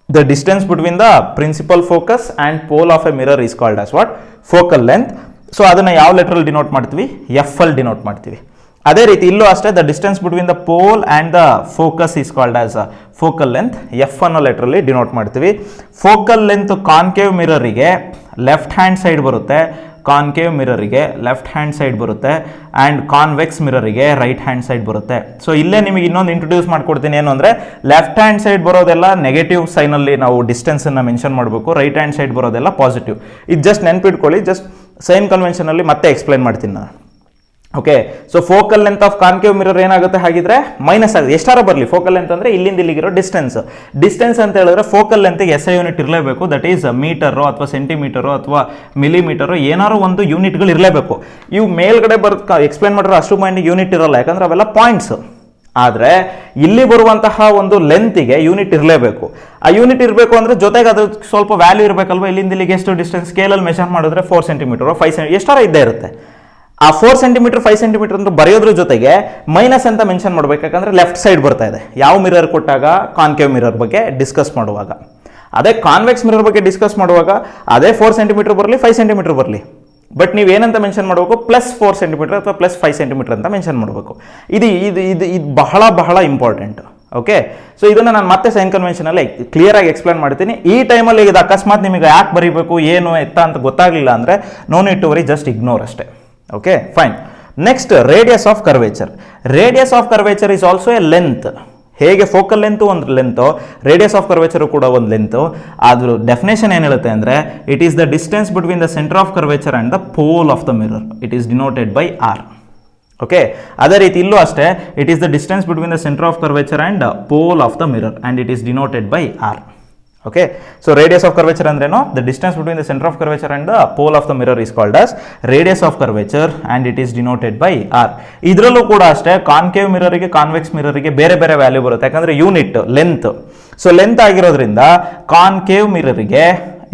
The distance between the principal focus and pole of a mirror is called as what? Focal length. So ಅದನ್ನು ಯಾವ ಲೆಟ್ರಲ್ಲಿ denote ಮಾಡ್ತೀವಿ? F ಅಲ್ಲಿ denote ಮಾಡ್ತೀವಿ. ಅದೇ ರೀತಿ ಇಲ್ಲೂ ಅಷ್ಟೇ, the distance between the pole and the focus is called as focal length. F ಅನ್ನೋ ಲೆಟ್ರಲ್ಲಿ ಡಿನೋಟ್ ಮಾಡ್ತೀವಿ. ಫೋಕಲ್ ಲೆಂತ್ ಕಾನ್ಕೇವ್ ಮಿರರಿಗೆ ಲೆಫ್ಟ್ ಹ್ಯಾಂಡ್ ಸೈಡ್ ಬರುತ್ತೆ, ಕಾನ್ಕೇವ್ ಮಿರರಿಗೆ ಲೆಫ್ಟ್ ಹ್ಯಾಂಡ್ ಸೈಡ್ ಬರುತ್ತೆ, ಆ್ಯಂಡ್ ಕಾನ್ವೆಕ್ಸ್ ಮಿರರಿಗೆ ರೈಟ್ ಹ್ಯಾಂಡ್ ಸೈಡ್ ಬರುತ್ತೆ. ಸೊ ಇಲ್ಲೇ ನಿಮಗೆ ಇನ್ನೊಂದು ಇಂಟ್ರೊಡ್ಯೂಸ್ ಮಾಡ್ಕೊಡ್ತೀನಿ. ಏನು ಅಂದರೆ, ಲೆಫ್ಟ್ ಹ್ಯಾಂಡ್ ಸೈಡ್ ಬರೋದೆಲ್ಲ ನೆಗೆಟಿವ್ ಸೈನಲ್ಲಿ ನಾವು ಡಿಸ್ಟೆನ್ಸನ್ನು ಮೆನ್ಷನ್ ಮಾಡಬೇಕು, ರೈಟ್ ಹ್ಯಾಂಡ್ ಸೈಡ್ ಬರೋದೆಲ್ಲ ಪಾಸಿಟಿವ್. ಇದು ಜಸ್ಟ್ ನೆನ್ಪಿಟ್ಕೊಳ್ಳಿ, ಜಸ್ಟ್ ಸೈನ್ ಕನ್ವೆನ್ಷನಲ್ಲಿ ಮತ್ತೆ ಎಕ್ಸ್ಪ್ಲೈನ್ ಮಾಡ್ತೀನಿ ನಾನು. Okay, so focal length of concave mirror ಏನಾಗುತ್ತೆ ಹಾಗಿದ್ರೆ, ಮೈನಸ್ ಆಗುತ್ತೆ. ಎಷ್ಟಾರ ಬರಲಿ, ಫೋಕಲ್ ಲೆಂತ್ ಅಂದರೆ ಇಲ್ಲಿಂದ ಇಲ್ಲಿಗಿರೋ ಡಿಸ್ಟೆನ್ಸ್. ಡಿಸ್ಟೆನ್ಸ್ ಅಂತ ಹೇಳಿದ್ರೆ ಫೋಕಲ್ ಲೆಂತ್ಗೆ ಎಸ್ ಐ ಯೂನಿಟ್ ಇರಲೇಬೇಕು. ದಟ್ ಈಸ್ ಮೀಟರು ಅಥವಾ ಸೆಂಟಿಮೀಟರು ಅಥವಾ ಮಿಲಿಮೀಟರು, ಏನಾರು ಒಂದು ಯೂನಿಟ್ಗಳು ಇರಲೇಬೇಕು. ಇವು ಮೇಲ್ಗಡೆ ಎಕ್ಸ್ಪ್ಲೈನ್ ಮಾಡಿರೋ ಅಷ್ಟು ಪಾಯಿಂಟಿಗೆ ಯೂನಿಟ್ ಇರೋಲ್ಲ, ಯಾಕಂದ್ರೆ ಅವೆಲ್ಲ ಪಾಯಿಂಟ್ಸ್. ಆದರೆ ಇಲ್ಲಿ ಬರುವಂತಹ ಒಂದು ಲೆಂತಿಗೆ ಯೂನಿಟ್ ಇರಲೇಬೇಕು. ಆ ಯೂನಿಟ್ ಇರಬೇಕು ಅಂದರೆ ಜೊತೆಗೆ ಅದು ಸ್ವಲ್ಪ ವ್ಯಾಲ್ಯೂ ಇರಬೇಕಲ್ವ. ಇಲ್ಲಿಂದ ಇಲ್ಲಿಗೆ ಎಷ್ಟು ಡಿಸ್ಟೆನ್ಸ್ ಸ್ಕೇಲಲ್ಲಿ ಮೆಷರ್ ಮಾಡಿದ್ರೆ 4 ಸೆಂಟಿಮೀಟರು 5 ಸೆಂಟಿಮೀಟರ್ ಎಷ್ಟಾರ ಇದ್ದೇ ಇರುತ್ತೆ. ಆ 4 ಸೆಂಟಿಮೀಟರ್ 5 ಸೆಂಟಿಮೀಟರ್ ಅಂತ ಬರೆಯೋದ್ರ ಜೊತೆಗೆ ಮೈನಸ್ ಅಂತ ಮೆನ್ಷನ್ ಮಾಡಬೇಕು, ಯಾಕಂದರೆ ಲೆಫ್ಟ್ ಸೈಡ್ ಬರ್ತಾ ಇದೆ. ಯಾವ ಮಿರರ್ ಕೊಟ್ಟಾಗ? ಕಾನ್ಕೇವ್ ಮಿರರ್ ಬಗ್ಗೆ ಡಿಸ್ಕಸ್ ಮಾಡುವಾಗ. ಅದೇ ಕಾನ್ವೆಕ್ಸ್ ಮಿರರ್ ಬಗ್ಗೆ ಡಿಸ್ಕಸ್ ಮಾಡುವಾಗ ಅದೇ 4 ಸೆಂಟಿಮೀಟರ್ ಬರಲಿ 5 ಸೆಂಟಿಮೀಟರ್ ಬರಲಿ, ಬಟ್ ನೀವು ಏನಂತ ಮೆನ್ಷನ್ ಮಾಡಬೇಕು? +4 ಸೆಂಟಿಮೀಟರ್ ಅಥವಾ +5 ಸೆಂಟಿಮೀಟರ್ ಅಂತ ಮೆನ್ಷನ್ ಮಾಡಬೇಕು. ಇದು ಇದು ಇದು ಇದು ಬಹಳ ಬಹಳ ಇಂಪಾರ್ಟೆಂಟ್. ಓಕೆ, ಸೊ ಇದನ್ನು ನಾನು ಮತ್ತೆ ಸೈನ್ ಕನ್ವೆನ್ಷನಲ್ಲಿ ಕ್ಲಿಯರ್ ಆಗಿ ಎಕ್ಸ್ಪ್ಲೇನ್ ಮಾಡ್ತೀನಿ. ಈ ಟೈಮಲ್ಲಿ ಇದು ಅಕಸ್ಮಾತ್ ನಿಮಗೆ ಯಾಕೆ ಬರೀಬೇಕು ಏನು ಎತ್ತ ಅಂತ ಗೊತ್ತಾಗಲಿಲ್ಲ ಅಂದರೆ, no need to worry, just ignore ಅಷ್ಟೇ. Okay, fine. Next, radius of curvature. Radius of curvature is also a length. ಹೇಗೆ ಫೋಕಲ್ ಲೆಂತು ಒಂದು ಲೆಂತು, ರೇಡಿಯಸ್ ಆಫ್ ಕರ್ವೇಚರು ಕೂಡ ಒಂದು ಲೆಂತು. ಅದ್ರ ಡೆಫಿನೇಷನ್ ಏನು ಹೇಳುತ್ತೆ ಅಂದರೆ, it is the distance between the centre of curvature and the pole of the mirror. It is denoted by R. Okay, ಅದೇ ರೀತಿ ಇಲ್ಲೂ ಅಷ್ಟೇ, it is the distance between the centre of curvature and pole of the mirror and it is denoted by R. Okay, so radius of curvature ಅಂದ್ರೇನು? The distance between the centre of curvature and the pole of the mirror is called as radius of curvature and it is denoted by R. ಇದರಲ್ಲೂ ಕೂಡ ಅಷ್ಟೇ, concave ಮಿರರಿಗೆ convex ಮಿರರಿಗೆ ಬೇರೆ ಬೇರೆ value ಬರುತ್ತೆ, ಯಾಕಂದರೆ unit length. So length ಆಗಿರೋದ್ರಿಂದ concave ಮಿರರಿಗೆ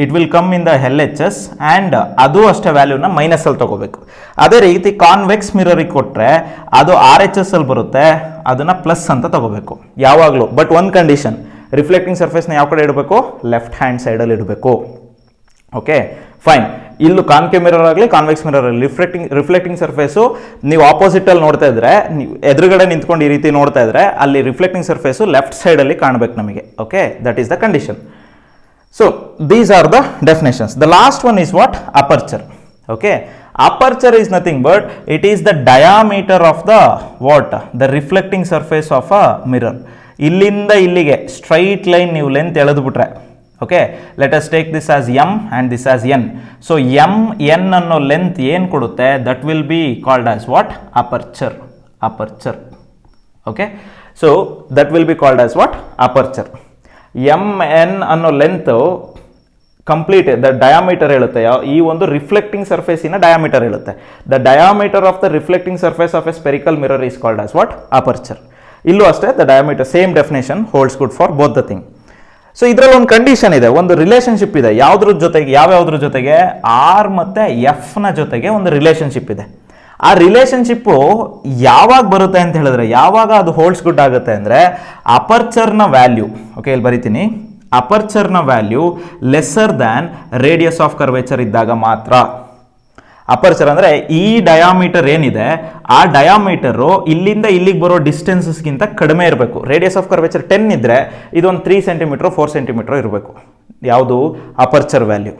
it will come in the LHS and ಅದು ಅಷ್ಟೇ ವ್ಯಾಲ್ಯೂನ ಮೈನಸಲ್ಲಿ ತಗೋಬೇಕು. ಅದೇ ರೀತಿ ಕಾನ್ವೆಕ್ಸ್ ಮಿರರಿಗೆ ಕೊಟ್ಟರೆ ಅದು RHS ಅಲ್ಲಿ ಬರುತ್ತೆ, ಅದನ್ನು ಪ್ಲಸ್ ಅಂತ ತಗೋಬೇಕು ಯಾವಾಗಲೂ. ಬಟ್ ಒಂದು ಕಂಡೀಷನ್, ರಿಫ್ಲೆಕ್ಟಿಂಗ್ ಸರ್ಫೇಸ್ನ ಯಾವ ಕಡೆ ಇಡಬೇಕು? ಲೆಫ್ಟ್ ಹ್ಯಾಂಡ್ ಸೈಡಲ್ಲಿ ಇಡಬೇಕು. Okay, fine. ಇಲ್ಲೂ ಕಾನ್ಕೇವ್ ಮಿರರ್ ಆಗಲಿ ಕಾನ್ವೆಕ್ಸ್ ಮಿರರ್ ಆಗಲಿ ರಿಫ್ಲೆಕ್ಟಿಂಗ್ ಸರ್ಫೇಸು ನೀವು ಆಪೋಸಿಟಲ್ಲಿ ನೋಡ್ತಾ ಇದ್ರೆ, ನೀವು ಎದುರುಗಡೆ ನಿಂತ್ಕೊಂಡು ಈ ರೀತಿ ನೋಡ್ತಾ ಇದ್ರೆ, ಅಲ್ಲಿ ರಿಫ್ಲೆಕ್ಟಿಂಗ್ ಸರ್ಫೇಸು ಲೆಫ್ಟ್ ಸೈಡಲ್ಲಿ ಕಾಣಬೇಕು ನಮಗೆ. Okay, that is the condition. So these are the definitions. The last one is what? Aperture. Okay, aperture is nothing but it is the diameter of the what? The reflecting surface of a mirror. ಇಲ್ಲಿಂದ ಇಲ್ಲಿಗೆ straight line ನೀವು length ಎಳೆದು ಬಿಟ್ರೆ, okay, let us take this as M and this as N. So M N ಅನ್ನೋ length ಏನು ಕೊಡುತ್ತೆ, that will be called as what? Aperture. Aperture. Okay, so that will be called as what? Aperture. M N ಅನ್ನೋ length complete the diameter ಹೇಳುತ್ತೆ, ಈ ಒಂದು reflecting ಸರ್ಫೇಸಿನ diameter ಹೇಳುತ್ತೆ. The diameter of the reflecting surface of a spherical mirror is called as what? Aperture. ಇಲ್ಲೂ ಅಷ್ಟೇ, the diameter same definition holds good for both the thing. So ಇದರಲ್ಲಿ ಒಂದು condition ಇದೆ, ಒಂದು ರಿಲೇಷನ್ಶಿಪ್ ಇದೆ. ಯಾವುದ್ರ ಜೊತೆಗೆ? ಯಾವ್ಯಾವ್ದ್ರ ಜೊತೆಗೆ? ಆರ್ ಮತ್ತು ಎಫ್ನ ಜೊತೆಗೆ ಒಂದು ರಿಲೇಷನ್ಶಿಪ್ ಇದೆ. ಆ ರಿಲೇಷನ್ಶಿಪ್ಪು ಯಾವಾಗ ಬರುತ್ತೆ ಅಂತ ಹೇಳಿದ್ರೆ, ಯಾವಾಗ ಅದು ಹೋಲ್ಡ್ಸ್ ಗುಡ್ ಆಗುತ್ತೆ ಅಂದರೆ, ಅಪರ್ಚರ್ನ ವ್ಯಾಲ್ಯೂ, ಓಕೆ ಇಲ್ಲಿ ಬರಿತೀನಿ, ಅಪರ್ಚರ್ನ value lesser than radius of curvature ಇದ್ದಾಗ ಮಾತ್ರ. ಅಪರ್ಚರ್ ಅಂದರೆ ಈ ಡಯಾಮೀಟರ್ ಏನಿದೆ ಆ ಡಯಾಮೀಟರು ಇಲ್ಲಿಂದ ಇಲ್ಲಿಗೆ ಬರೋ ಡಿಸ್ಟೆನ್ಸಸ್ಗಿಂತ ಕಡಿಮೆ ಇರಬೇಕು. ರೇಡಿಯಸ್ ಆಫ್ ಕರ್ವೇಚರ್ 10 ಇದ್ದರೆ ಇದೊಂದು 3 ಸೆಂಟಿಮೀಟ್ರ್ 4 ಸೆಂಟಿಮೀಟ್ರ್ ಇರಬೇಕು. ಯಾವುದು ಅಪರ್ಚರ್ ವ್ಯಾಲ್ಯೂ.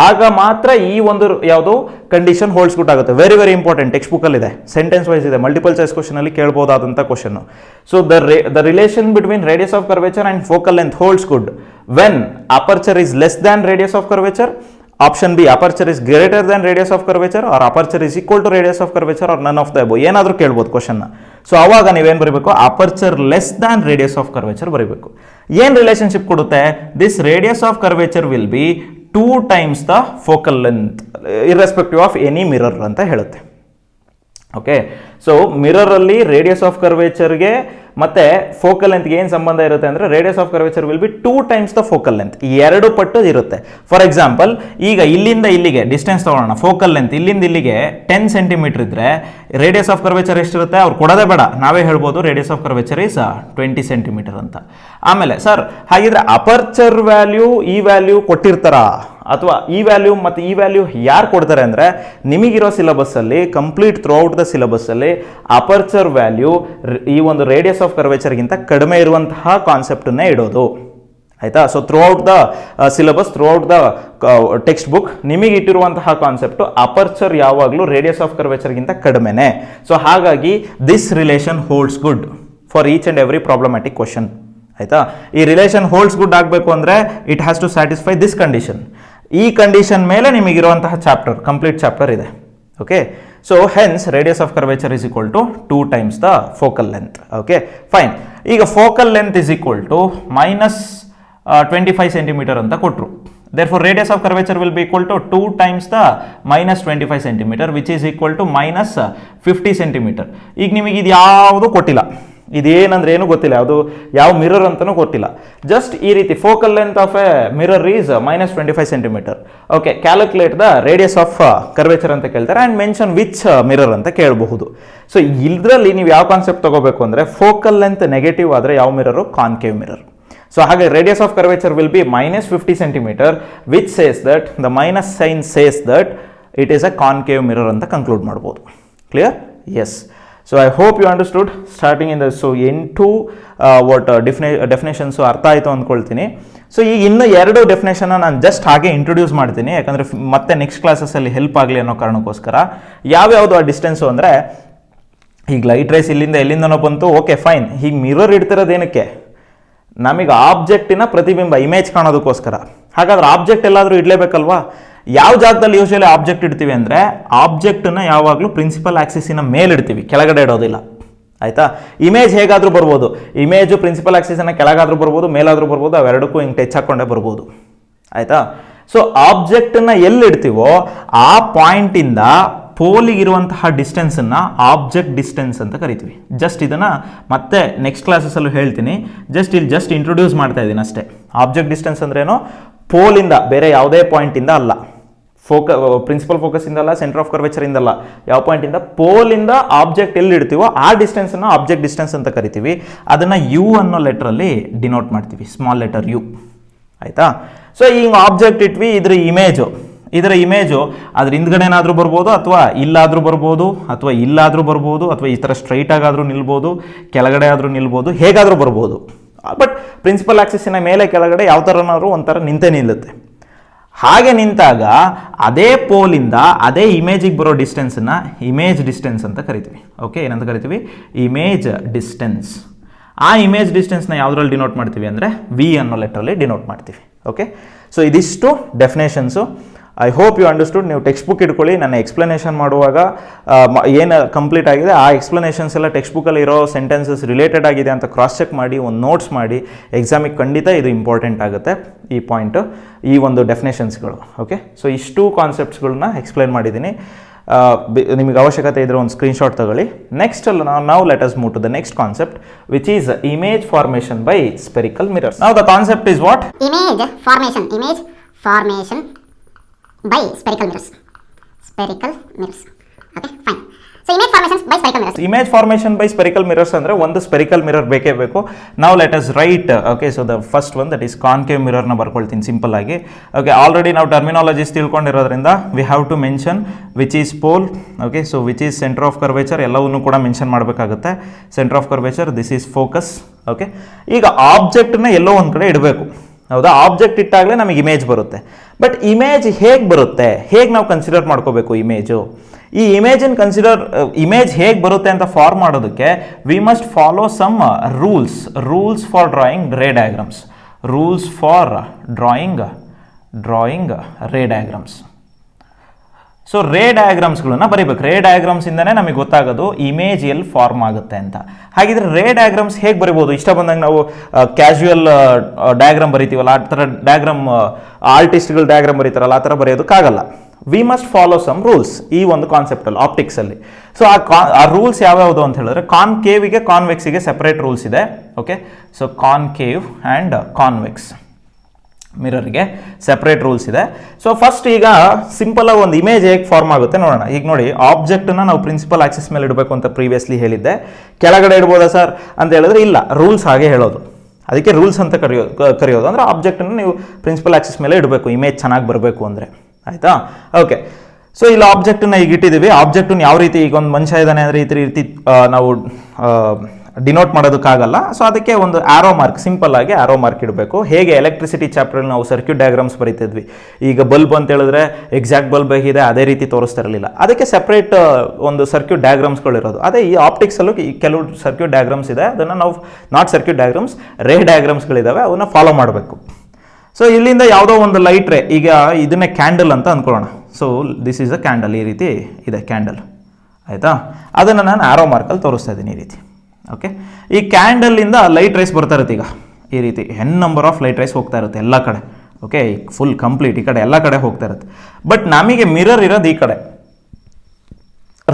ಆಗ ಮಾತ್ರ ಈ ಒಂದು ಯಾವುದು ಕಂಡೀಷನ್ ಹೋಲ್ಡ್ಸ್ ಗುಡ್ ಆಗುತ್ತೆ. ವೆರಿ ವೆರಿ ಇಂಪಾರ್ಟೆಂಟ್, ಟೆಕ್ಸ್ಟ್ ಬುಕ್ಕಲ್ಲಿ ಇದೆ, ಸೆಂಟೆನ್ಸ್ ವೈಸ್ ಇದೆ, ಮಲ್ಟಿಪಲ್ ಚಾಯ್ಸ್ ಕ್ವಶನಲ್ಲಿ ಕೇಳ್ಬೋದಾದಂಥ question. So the relation between radius of curvature and focal length holds good when aperture is less than radius of curvature. Option B, aperture is greater than radius of curvature, or aperture is equal to radius of curvature, or none of the above. ಏನಾದರೂ ಕೇಳ್ಬೋದು ಕ್ವಶನ್ನ. So ಅವಾಗ ನೀವೇನು ಬರೀಬೇಕು, aperture less than radius of curvature ಬರೀಬೇಕು. ಏನು relationship ಕೊಡುತ್ತೆ, this radius of curvature will B 2 times the focal length irrespective of any mirror ಅಂತ ಹೇಳುತ್ತೆ. ಓಕೆ, ಸೊ ಮಿರರಲ್ಲಿ ರೇಡಿಯಸ್ ಆಫ್ ಕರ್ವೇಚರ್ಗೆ ಮತ್ತೆ ಫೋಕಲ್ ಲೆಂತ್ಗೆ ಏನು ಸಂಬಂಧ ಇರುತ್ತೆ ಅಂದರೆ radius of curvature will B 2 times the focal length, 2 ಪಟ್ಟು ಇರುತ್ತೆ. ಫಾರ್ ಎಕ್ಸಾಂಪಲ್, ಈಗ ಇಲ್ಲಿಂದ ಇಲ್ಲಿಗೆ ಡಿಸ್ಟೆನ್ಸ್ ತಗೊಳ್ಳೋಣ. ಫೋಕಲ್ ಲೆಂತ್ ಇಲ್ಲಿಂದ ಇಲ್ಲಿಗೆ 10 ಸೆಂಟಿಮೀಟರ್ ಇದ್ದರೆ ರೇಡಿಯಸ್ ಆಫ್ ಕರ್ವೇಚರ್ ಎಷ್ಟಿರುತ್ತೆ, ಅವ್ರು ಕೊಡೋದೇ ಬೇಡ, ನಾವೇ ಹೇಳ್ಬೋದು radius of curvature is 20 centimetre ಅಂತ. ಆಮೇಲೆ ಸರ್ ಹಾಗಿದ್ರೆ ಅಪರ್ಚರ್ ವ್ಯಾಲ್ಯೂ ಈ ವ್ಯಾಲ್ಯೂ ಕೊಟ್ಟಿರ್ತಾರಾ, ಅಥವಾ ಈ ವ್ಯಾಲ್ಯೂ ಮತ್ತು ಈ ವ್ಯಾಲ್ಯೂ ಯಾರು ಕೊಡ್ತಾರೆ ಅಂದರೆ ನಿಮಗಿರೋ ಸಿಲೆಬಸ್ಸಲ್ಲಿ ಕಂಪ್ಲೀಟ್ ಥ್ರೂ ಔಟ್ ದ ಸಿಲೆಬಸ್ಸಲ್ಲಿ ಅಪರ್ಚರ್ ವ್ಯಾಲ್ಯೂ ಈ ಒಂದು ರೇಡಿಯಸ್ ಆಫ್ ಕರ್ವೇಚರ್ಗಿಂತ ಕಡಿಮೆ ಇರುವಂತಹ ಕಾನ್ಸೆಪ್ಟನ್ನೇ ಇಡೋದು. ಆಯಿತಾ. So throughout the syllabus, throughout the textbook ನಿಮಗೆ ಇಟ್ಟಿರುವಂತಹ ಕಾನ್ಸೆಪ್ಟು ಅಪರ್ಚರ್ ಯಾವಾಗಲೂ ರೇಡಿಯಸ್ ಆಫ್ ಕರ್ವೇಚರ್ಗಿಂತ ಕಡಿಮೆನೇ. ಸೊ ಹಾಗಾಗಿ this relation holds good for each and every problematic question. ಆಯಿತಾ. ಈ ರಿಲೇಷನ್ ಹೋಲ್ಡ್ಸ್ ಗುಡ್ ಆಗಬೇಕು ಅಂದರೆ it has to satisfy this condition. ಈ ಕಂಡೀಷನ್ ಮೇಲೆ ನಿಮಗಿರುವಂತಹ ಚಾಪ್ಟರ್, ಕಂಪ್ಲೀಟ್ ಚಾಪ್ಟರ್ ಇದೆ. Okay, so hence radius of curvature is equal to 2 times the focal length. Okay fine. ಈಗ focal length is equal to -25 centimetre ಅಂತ ಕೊಟ್ಟರು. therefore radius of curvature will be equal to 2 times the -25 centimeter, which is equal to -50 centimeter. ಈಗ ನಿಮಗೆ ಇದು ಯಾವುದು ಕೊಟ್ಟಿಲ್ಲ, ಇದೇನಂದ್ರೆ ಏನು ಗೊತ್ತಿಲ್ಲ, ಅದು ಯಾವ ಮಿರರ್ ಅಂತಲೂ ಗೊತ್ತಿಲ್ಲ. ಜಸ್ಟ್ ಈ ರೀತಿ focal length of a mirror is -25 centimetre. Okay, calculate the radius of curvature ಅಂತ ಕೇಳ್ತಾರೆ ಆ್ಯಂಡ್ ಮೆನ್ಷನ್ ವಿಚ್ ಮಿರರ್ ಅಂತ ಕೇಳಬಹುದು. ಸೊ ಇದರಲ್ಲಿ ನೀವು ಯಾವ ಕಾನ್ಸೆಪ್ಟ್ ತಗೋಬೇಕು ಅಂದರೆ ಫೋಕಲ್ ಲೆಂತ್ ನೆಗೆಟಿವ್ ಆದರೆ ಯಾವ ಮಿರರು, ಕಾನ್ಕೇವ್ ಮಿರರ್. ಸೊ ಹಾಗೆ radius of curvature will be -50 centimeter, which says that the minus sign says that it is a concave mirror ಅಂತ ಕನ್ಕ್ಲೂಡ್ ಮಾಡ್ಬೋದು. Clear? Yes. So I hope you understood starting in the. So 8 definitions ಅರ್ಥ ಆಯಿತು ಅಂದ್ಕೊಳ್ತೀನಿ. So ಈಗ ಇನ್ನೂ 2 ಡೆಫಿನೇಷನ್ನ ನಾನು just ಹಾಗೆ introduce ಮಾಡ್ತೀನಿ, ಯಾಕಂದರೆ ಮತ್ತೆ ನೆಕ್ಸ್ಟ್ ಕ್ಲಾಸಸ್ಸಲ್ಲಿ ಹೆಲ್ಪ್ ಆಗಲಿ ಅನ್ನೋ ಕಾರಣಕ್ಕೋಸ್ಕರ. ಯಾವ್ಯಾವುದು ಆ ಡಿಸ್ಟೆನ್ಸು ಅಂದರೆ, ಈಗ ಲೈಟ್ ರೇಸ್ ಇಲ್ಲಿಂದ ಎಲ್ಲಿಂದನೋ ಬಂತು, ಓಕೆ ಫೈನ್. ಹೀಗೆ ಮಿರರ್ ಇಡ್ತಿರೋದೇನಕ್ಕೆ, ನಮಗೆ ಆಬ್ಜೆಕ್ಟಿನ ಪ್ರತಿಬಿಂಬ ಇಮೇಜ್ ಕಾಣೋದಕ್ಕೋಸ್ಕರ. ಹಾಗಾದ್ರೆ ಆಬ್ಜೆಕ್ಟ್ ಎಲ್ಲಾದರೂ ಇಡಲೇಬೇಕಲ್ವಾ? ಯಾವ ಜಾಗದಲ್ಲಿ ಯೂಶಲಿ ಆಬ್ಜೆಕ್ಟ್ ಇಡ್ತೀವಿ ಅಂದರೆ ಆಬ್ಜೆಕ್ಟನ್ನು ಯಾವಾಗಲೂ ಪ್ರಿನ್ಸಿಪಲ್ ಆಕ್ಸಿಸಿನ ಮೇಲೆ ಇಡ್ತೀವಿ, ಕೆಳಗಡೆ ಇಡೋದಿಲ್ಲ. ಆಯಿತಾ? ಇಮೇಜ್ ಹೇಗಾದರೂ ಬರ್ಬೋದು, ಇಮೇಜು ಪ್ರಿನ್ಸಿಪಲ್ ಆಕ್ಸಿಸನ್ನು ಕೆಳಗಾದರೂ ಬರ್ಬೋದು, ಮೇಲಾದರೂ ಬರ್ಬೋದು, ಅವೆರಡಕ್ಕೂ ಹಿಂಗೆ ಟಚ್ ಹಾಕ್ಕೊಂಡೇ ಬರ್ಬೋದು. ಆಯಿತಾ? ಸೊ ಆಬ್ಜೆಕ್ಟನ್ನು ಎಲ್ಲಿಡ್ತೀವೋ ಆ ಪಾಯಿಂಟಿಂದ ಪೋಲಿಗಿರುವಂತಹ ಡಿಸ್ಟೆನ್ಸನ್ನು ಆಬ್ಜೆಕ್ಟ್ ಡಿಸ್ಟೆನ್ಸ್ ಅಂತ ಕರಿತೀವಿ. ಜಸ್ಟ್ ಇದನ್ನು ಮತ್ತೆ ನೆಕ್ಸ್ಟ್ ಕ್ಲಾಸಸ್ಸಲ್ಲೂ ಹೇಳ್ತೀನಿ, ಜಸ್ಟ್ ಇಂಟ್ರೊಡ್ಯೂಸ್ ಮಾಡ್ತಾ ಇದ್ದೀನಿ ಅಷ್ಟೇ. ಆಬ್ಜೆಕ್ಟ್ ಡಿಸ್ಟೆನ್ಸ್ ಅಂದ್ರೇನು, ಪೋಲಿಂದ, ಬೇರೆ ಯಾವುದೇ ಪಾಯಿಂಟಿಂದ ಅಲ್ಲ, ಪ್ರಿನ್ಸಿಪಲ್ ಫೋಕಸಿಂದ ಅಲ್ಲ, ಸೆಂಟರ್ ಆಫ್ ಕರ್ವೇಚರಿಂದ ಅಲ್ಲ, ಯಾವ ಪಾಯಿಂಟಿಂದ, ಪೋಲಿಂದ ಆಬ್ಜೆಕ್ಟ್ ಎಲ್ಲಿ ಇಡ್ತೀವೋ ಆ ಡಿಸ್ಟೆನ್ಸನ್ನು ಆಬ್ಜೆಕ್ಟ್ ಡಿಸ್ಟೆನ್ಸ್ ಅಂತ ಕರಿತೀವಿ. ಅದನ್ನು ಯು ಅನ್ನೋ ಲೆಟ್ರಲ್ಲಿ ಡಿನೋಟ್ ಮಾಡ್ತೀವಿ, ಸ್ಮಾಲ್ ಲೆಟರ್ ಯು. ಆಯಿತಾ? ಸೊ ಈಗ ಆಬ್ಜೆಕ್ಟ್ ಇಟ್ವಿ, ಇದರ ಇಮೇಜು ಅದ್ರ ಹಿಂದ್ಗಡೆನಾದರೂ ಬರ್ಬೋದು, ಅಥವಾ ಇಲ್ಲಾದರೂ ಬರ್ಬೋದು, ಅಥವಾ ಇಲ್ಲಾದರೂ ಬರ್ಬೋದು, ಅಥವಾ ಈ ಥರ ಸ್ಟ್ರೈಟ್ ಆಗಾದರೂ ನಿಲ್ಬೋದು, ಕೆಳಗಡೆ ಆದರೂ ನಿಲ್ಬೋದು, ಹೇಗಾದರೂ ಬರ್ಬೋದು. ಬಟ್ ಪ್ರಿನ್ಸಿಪಲ್ ಆಕ್ಸಿಸಿನ ಮೇಲೆ ಕೆಳಗಡೆ ಯಾವ ಥರನಾದ್ರೂ ಒಂಥರ ನಿಂತೇ ನಿಲ್ಲುತ್ತೆ. ಹಾಗೆ ನಿಂತಾಗ ಅದೇ ಪೋಲಿಂದ ಅದೇ ಇಮೇಜಿಗೆ ಬರೋ ಡಿಸ್ಟೆನ್ಸನ್ನು ಇಮೇಜ್ ಡಿಸ್ಟೆನ್ಸ್ ಅಂತ ಕರಿತೀವಿ. ಓಕೆ, ಏನಂತ ಕರಿತೀವಿ? Image distance. ಆ ಇಮೇಜ್ ಡಿಸ್ಟೆನ್ಸ್ನ ಯಾವುದ್ರಲ್ಲಿ ಡಿನೋಟ್ ಮಾಡ್ತೀವಿ ಅಂದರೆ ವಿ ಅನ್ನೋ ಲೆಟ್ರಲ್ಲಿ ಡಿನೋಟ್ ಮಾಡ್ತೀವಿ. ಓಕೆ, ಸೊ ಇದಿಷ್ಟು definitions. I hope you understood. ನೀವು ಟೆಕ್ಸ್ಟ್ ಬುಕ್ ಇಟ್ಕೊಳ್ಳಿ, ನಾನು ಎಕ್ಸ್ಪ್ಲನೇಷನ್ ಮಾಡುವಾಗ ಏನು ಕಂಪ್ಲೀಟ್ ಆಗಿದೆ ಆ ಎಕ್ಸ್ಪ್ಲನೇಷನ್ಸ್ ಎಲ್ಲ ಟೆಕ್ಸ್ಟ್ ಬುಕ್ಕಲ್ಲಿ ಇರೋ ಸೆಂಟೆನ್ಸಸ್ ರಿಲೇಟೆಡ್ ಆಗಿದೆ ಅಂತ ಕ್ರಾಸ್ ಚೆಕ್ ಮಾಡಿ ಒಂದು ನೋಟ್ಸ್ ಮಾಡಿ. ಎಕ್ಸಾಮಿಗೆ ಖಂಡಿತ ಇದು ಇಂಪಾರ್ಟೆಂಟ್ ಆಗುತ್ತೆ, ಈ ಪಾಯಿಂಟು, ಈ ಒಂದು ಡೆಫಿನೇಷನ್ಸ್ಗಳು. ಓಕೆ, ಸೊ ಇಷ್ಟು ಕಾನ್ಸೆಪ್ಟ್ಸ್ಗಳನ್ನ ಎಕ್ಸ್ಪ್ಲೈನ್ ಮಾಡಿದ್ದೀನಿ. ನಿಮಗೆ ಅವಶ್ಯಕತೆ ಇದ್ದರೆ ಒಂದು ಸ್ಕ್ರೀನ್ಶಾಟ್ ತಗೊಳ್ಳಿ. ನೆಕ್ಸ್ಟ್ ನಾವು let us move to the next concept, which is image formation by spherical mirrors. Now the concept is what? Image formation by spherical mirrors. Okay, fine. So image formation by spherical mirrors. Image formation by spherical mirrors ಅಂದರೆ ಒಂದು spherical mirror ಬೇಕೇ ಬೇಕು. ನಾವು let us write okay. So the first one that is concave ಮಿರರ್ನ ಬರ್ಕೊಳ್ತೀನಿ simple ಆಗಿ. Okay, already ನಾವು terminologies ತಿಳ್ಕೊಂಡಿರೋದ್ರಿಂದ we have to mention which is pole. Okay, so which is centre of curvature ಎಲ್ಲವನ್ನೂ ಕೂಡ ಮೆನ್ಷನ್ ಮಾಡಬೇಕಾಗುತ್ತೆ. Centre of curvature, this is focus. Okay, ಈಗ ಆಬ್ಜೆಕ್ಟ್ನ ಎಲ್ಲೋ ಒಂದು ಕಡೆ ಇಡಬೇಕು, ಹೌದಾ? ಆಬ್ಜೆಕ್ಟ್ ಇಟ್ಟಾಗಲೇ ನಮಗೆ ಇಮೇಜ್ ಬರುತ್ತೆ. ಬಟ್ ಇಮೇಜ್ ಹೇಗೆ ಬರುತ್ತೆ, ಹೇಗೆ ನಾವು ಕನ್ಸಿಡರ್ ಮಾಡ್ಕೋಬೇಕು ಇಮೇಜು? ಈ ಇಮೇಜ್ ಹೇಗೆ ಬರುತ್ತೆ ಅಂತ ಫಾರ್ಮ್ ಮಾಡೋದಕ್ಕೆ we must follow some rules for drawing ray diagrams. Rules for drawing ray diagrams. So ray ಡಯಾಗ್ರಾಮ್ಸ್ಗಳನ್ನ ಬರೀಬೇಕು. ರೇ ಡಯಾಗ್ರಾಮ್ಸಿಂದನೇ ನಮಗೆ ಗೊತ್ತಾಗೋದು ಇಮೇಜ್ ಎಲ್ಲಿ ಫಾರ್ಮ್ ಆಗುತ್ತೆ ಅಂತ. ಹಾಗಿದ್ರೆ ರೇ ಡಯಾಗ್ರಾಮ್ಸ್ ಹೇಗೆ ಬರಿಬೋದು? ಇಷ್ಟ ಬಂದಂಗೆ ನಾವು ಕ್ಯಾಶುಯಲ್ ಡಯಾಗ್ರಾಮ್ ಬರಿತೀವಲ್ಲ, ಆ ಥರ ಡಯಾಗ್ರಾಮ್ ಆರ್ಟಿಸ್ಟ್ಗಳು ಡಯಾಗ್ರಾಮ್ ಬರೀತಾರಲ್ಲ, ಆ ಥರ ಬರೆಯೋದಕ್ಕಾಗಲ್ಲ. We must follow some rules ಈ ಒಂದು ಕಾನ್ಸೆಪ್ಟಲ್ಲಿ, ಆಪ್ಟಿಕ್ಸಲ್ಲಿ. ಸೊ ಆ ರೂಲ್ಸ್ ಯಾವ್ಯಾವುದು ಅಂತ ಹೇಳಿದ್ರೆ, ಕಾನ್ಕೇವಿಗೆ ಕಾನ್ವೆಕ್ಸಿಗೆ ಸೆಪರೇಟ್ ರೂಲ್ಸ್ ಇದೆ. Okay, so concave and convex ಮಿರರ್ಗೆ ಸೆಪ್ರೇಟ್ ರೂಲ್ಸ್ ಇದೆ. ಸೊ ಫಸ್ಟ್ ಈಗ ಸಿಂಪಲ್ ಆಗಿ ಒಂದು ಇಮೇಜ್ ಹೇಗೆ ಫಾರ್ಮ್ ಆಗುತ್ತೆ ನೋಡೋಣ. ಈಗ ನೋಡಿ, ಆಬ್ಜೆಕ್ಟನ್ನ ನಾವು ಪ್ರಿನ್ಸಿಪಲ್ ಆಕ್ಸಿಸ್ ಮೇಲೆ ಇಡಬೇಕು ಅಂತ ಪ್ರೀವಿಯಸ್ಲಿ ಹೇಳಿದ್ದೆ. ಕೆಳಗಡೆ ಇಡ್ಬೋದಾ ಸರ್ ಅಂತ ಹೇಳಿದ್ರೆ ಇಲ್ಲ, ರೂಲ್ಸ್ ಹಾಗೆ ಹೇಳೋದು. ಅದಕ್ಕೆ ರೂಲ್ಸ್ ಅಂತ ಕರೆಯೋದು. ಅಂದರೆ ಆಬ್ಜೆಕ್ಟನ್ನು ನೀವು ಪ್ರಿನ್ಸಿಪಲ್ ಆಕ್ಸಿಸ್ ಮೇಲೆ ಇಡಬೇಕು ಇಮೇಜ್ ಚೆನ್ನಾಗಿ ಬರಬೇಕು ಅಂದರೆ, ಆಯಿತಾ? ಓಕೆ, ಸೊ ಇಲ್ಲಿ ಆಬ್ಜೆಕ್ಟನ್ನ ಈಗ ಇಟ್ಟಿದ್ದೀವಿ. ಆಬ್ಜೆಕ್ಟನ್ನು ಯಾವ ರೀತಿ, ಈಗ ಒಂದು ಮನುಷ್ಯ ಇದ್ದಾನೆ ಅಂದರೆ ಈ ರೀತಿ ನಾವು ಡಿನೋಟ್ ಮಾಡೋದಕ್ಕಾಗಲ್ಲ. ಸೊ ಅದಕ್ಕೆ ಒಂದು ಆರೋ ಮಾರ್ಕ್, ಸಿಂಪಲ್ ಆಗಿ ಆರೋ ಮಾರ್ಕ್ ಇಡಬೇಕು. ಹೇಗೆ ಎಲೆಕ್ಟ್ರಿಸಿಟಿ ಚಾಪ್ಟ್ರಲ್ಲಿ ನಾವು ಸರ್ಕ್ಯೂಟ್ ಡಯಾಗ್ರಾಮ್ಸ್ ಬರೀತಿದ್ವಿ, ಈಗ ಬಲ್ಬ್ ಅಂತ ಹೇಳಿದ್ರೆ ಎಕ್ಸಾಕ್ಟ್ ಬಲ್ಬ್ ಹೇಗಿದೆ ಅದೇ ರೀತಿ ತೋರಿಸ್ತಾ ಇರಲಿಲ್ಲ, ಅದಕ್ಕೆ ಸೆಪ್ರೇಟ್ ಒಂದು ಸರ್ಕ್ಯೂಟ್ ಡಯಾಗ್ರಾಮ್ಸ್ಗಳಿರೋದು. ಅದೇ ಈ ಆಪ್ಟಿಕ್ಸಲ್ಲೂ ಕೆಲವು ಸರ್ಕ್ಯೂಟ್ ಡಯಾಗ್ರಾಮ್ಸ್ ಇದೆ, ಅದನ್ನು ನಾವು ನಾಟ್ ಸರ್ಕ್ಯೂಟ್ ಡಯಾಗ್ರಾಮ್ಸ್, ರೇ ಡಯಾಗ್ರಾಮ್ಸ್ಗಳಿದ್ದಾವೆ, ಅವನ್ನ ಫಾಲೋ ಮಾಡಬೇಕು. ಸೊ ಇಲ್ಲಿಂದ ಯಾವುದೋ ಒಂದು ಲೈಟ್ ರೇ, ಈಗ ಇದನ್ನೇ ಕ್ಯಾಂಡಲ್ ಅಂತ ಅಂದ್ಕೊಳ್ಳೋಣ. So this is a candle, ಈ ರೀತಿ ಇದೆ ಕ್ಯಾಂಡಲ್, ಆಯಿತಾ? ಅದನ್ನು ನಾನು ಆರೋ ಮಾರ್ಕಲ್ಲಿ ತೋರಿಸ್ತಾ ಇದ್ದೀನಿ ಈ ರೀತಿ. ಓಕೆ, ಈ ಕ್ಯಾಂಡಲಿಂದ ಲೈಟ್ ರೈಸ್ ಬರ್ತಾ ಇರುತ್ತೆ. ಈಗ ಈ ರೀತಿ ನಂಬರ್ ಆಫ್ ಲೈಟ್ ರೈಸ್ ಹೋಗ್ತಾ ಇರುತ್ತೆ ಎಲ್ಲ ಕಡೆ. ಓಕೆ, ಫುಲ್ ಕಂಪ್ಲೀಟ್ ಈ ಕಡೆ ಎಲ್ಲ ಕಡೆ ಹೋಗ್ತಾ ಇರುತ್ತೆ. ಬಟ್ ನಮಗೆ ಮಿರರ್ ಇರೋದು ಈ ಕಡೆ.